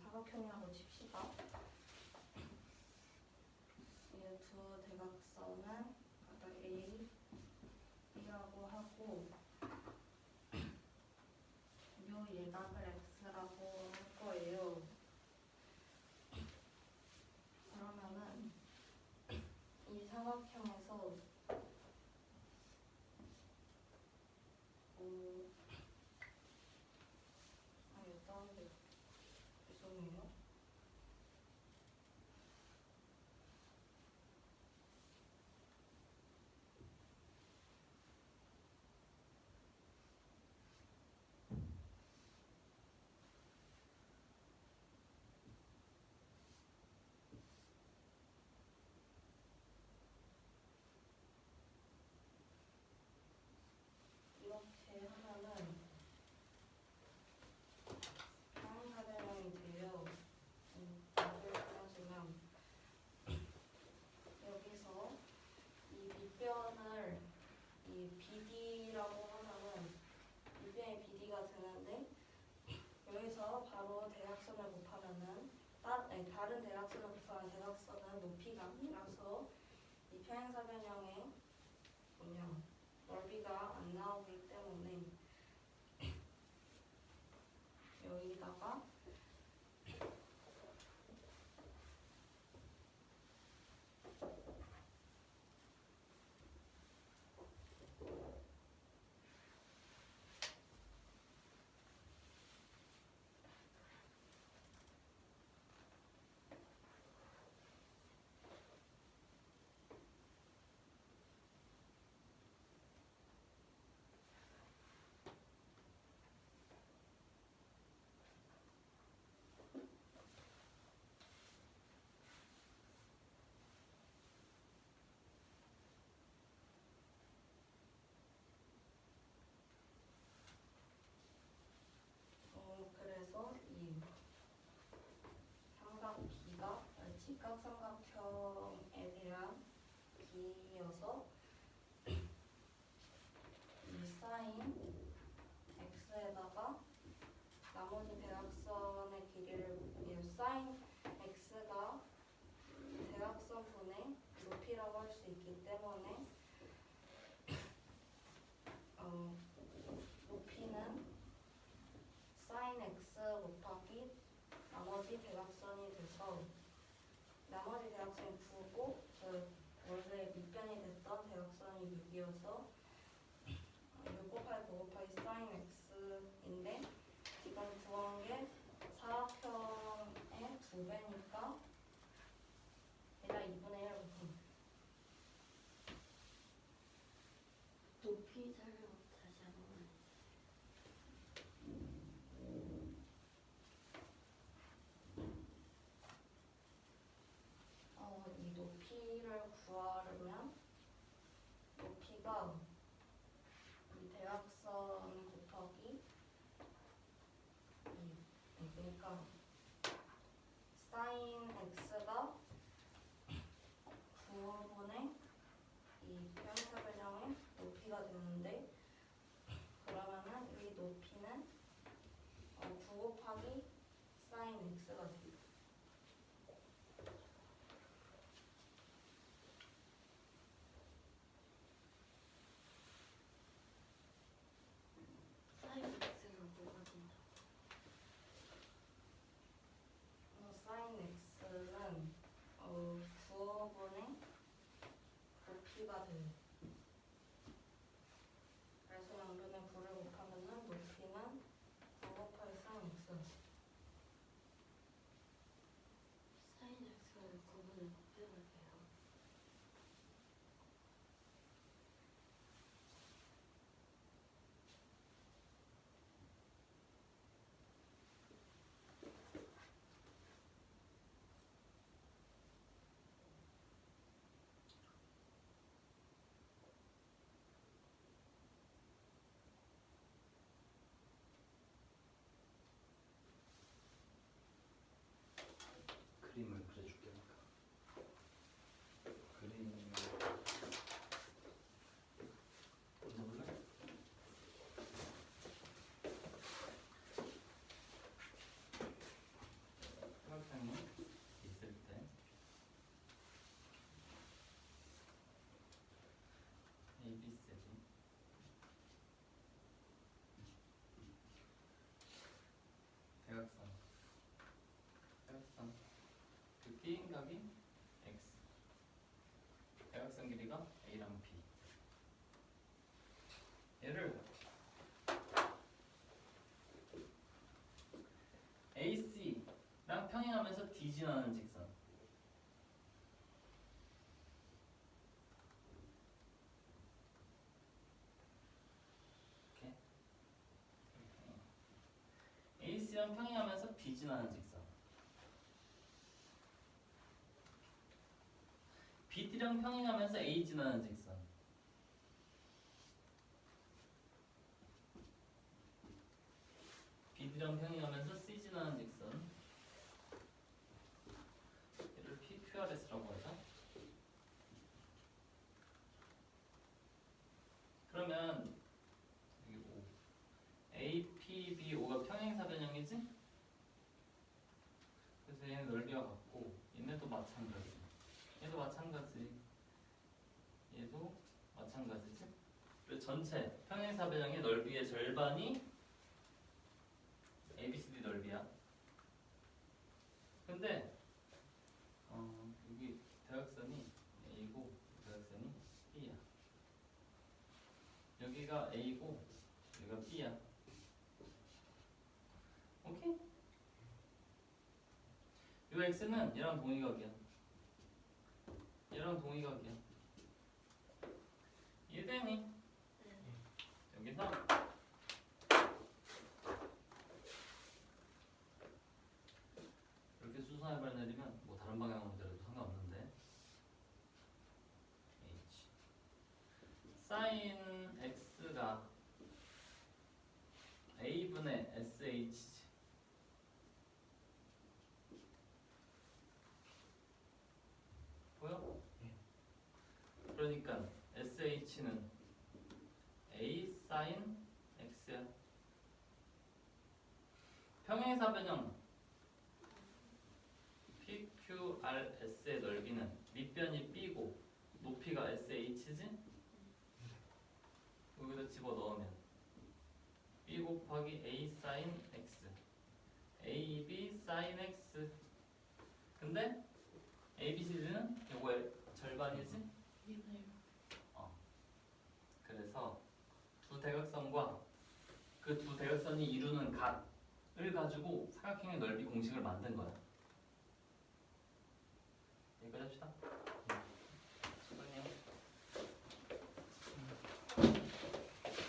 사각형이라고 칩시다. 이 두 대각선은 아까 A, B라고 하고 요 예각을 X라고 할 거예요. 그러면은 이 사각형에서 다운데 죄송해요. 이렇게 하면은 평행사변형이 돼요. 하지만 여기서 이 밑변을 이 BD라고 하면은 밑변이 BD가 되는데 여기서 바로 대각선을 곱하면은 다른 대각선을 곱하면 대각선은 높이가 아니라서 이 평행사변형의 넓이가 안 나오기 때문에 여기다가 b여서 이 사인 x에다가 나머지 대각선의 길이를 이 사인 x가 대각선 분의 높이라고 할 수 있기 때문에 높이는 사인 x 곱하기 나머지 대각선이 돼서 나머지 대각선이 9고 원래 밑변이 됐던 대각선이 6이어서 6 곱하기 9 곱하기 사인 x인데 지금 구한 게 사각형의 2배니까 얘가 2분의 1 곱합니다. 높이 설명 다시 한 번만. 이 높이를 구하려면 높이가 이 대각선 곱하기 그러니까 사인 x가 9분의 이 평행사변형의 높이가 되는데 그러면은 이 높이는 9 곱하기 사인 x가 됩니다. 사인 x가 뭐가 된다? 사인 x는 9분의 높이가 돼요. 그래서 양변에 9를 곱하면은 높이는 9 곱하기 사인 x가 돼요. 사인 x를 9분의 곱해볼게요. 그림을 그려줄게. 그림 먼저 볼래? 사각형이 있을 때 A, B, C 대각선 그 B인 값이 X 대각선 길이가 A랑 B 얘를 AC랑 평행하면서 D 지나는 직선 이렇게 AC랑 평행하면서 B 지나는 직선 BD랑 평행하면서 A 지나는 직선 BD랑 평행하면서 C 지나는 직선 얘를 PQRS라고 하자. 그러면 여기 O APBO가 평행사변형이지? 그래서 얘는 넓이와 같고 얘네도 마찬가지 얘도 마찬가지 얘도 마찬가지지? 그래서 전체 평행사변형의 넓이의 절반이 ABCD 넓이야. 근데 여기 대각선이 A고 대각선이 B야. 여기가 A고 여기가 B야. 오케이? 이 X는 얘랑 동의각이야. 얘랑 동의각이야. 이해되니? 여기서 이렇게 수선의 발 내리면 뭐 다른 방향으로 내려도 상관없는데 H 사인 X가 A분의 SH지 보여? h는 a sin x야. 평행사 변형 PQRS의 넓이는 밑변이 b고 높이가 sh지? 여기다 집어넣으면 b 곱하기 a sin x ab sin x. 근데 ABCD는 요거의 절반이지? 그래서 두 대각선과 그 두 대각선이 이루는 각을 가지고 삼각형의 넓이 공식을 만든 거야. 여기까지 합시다.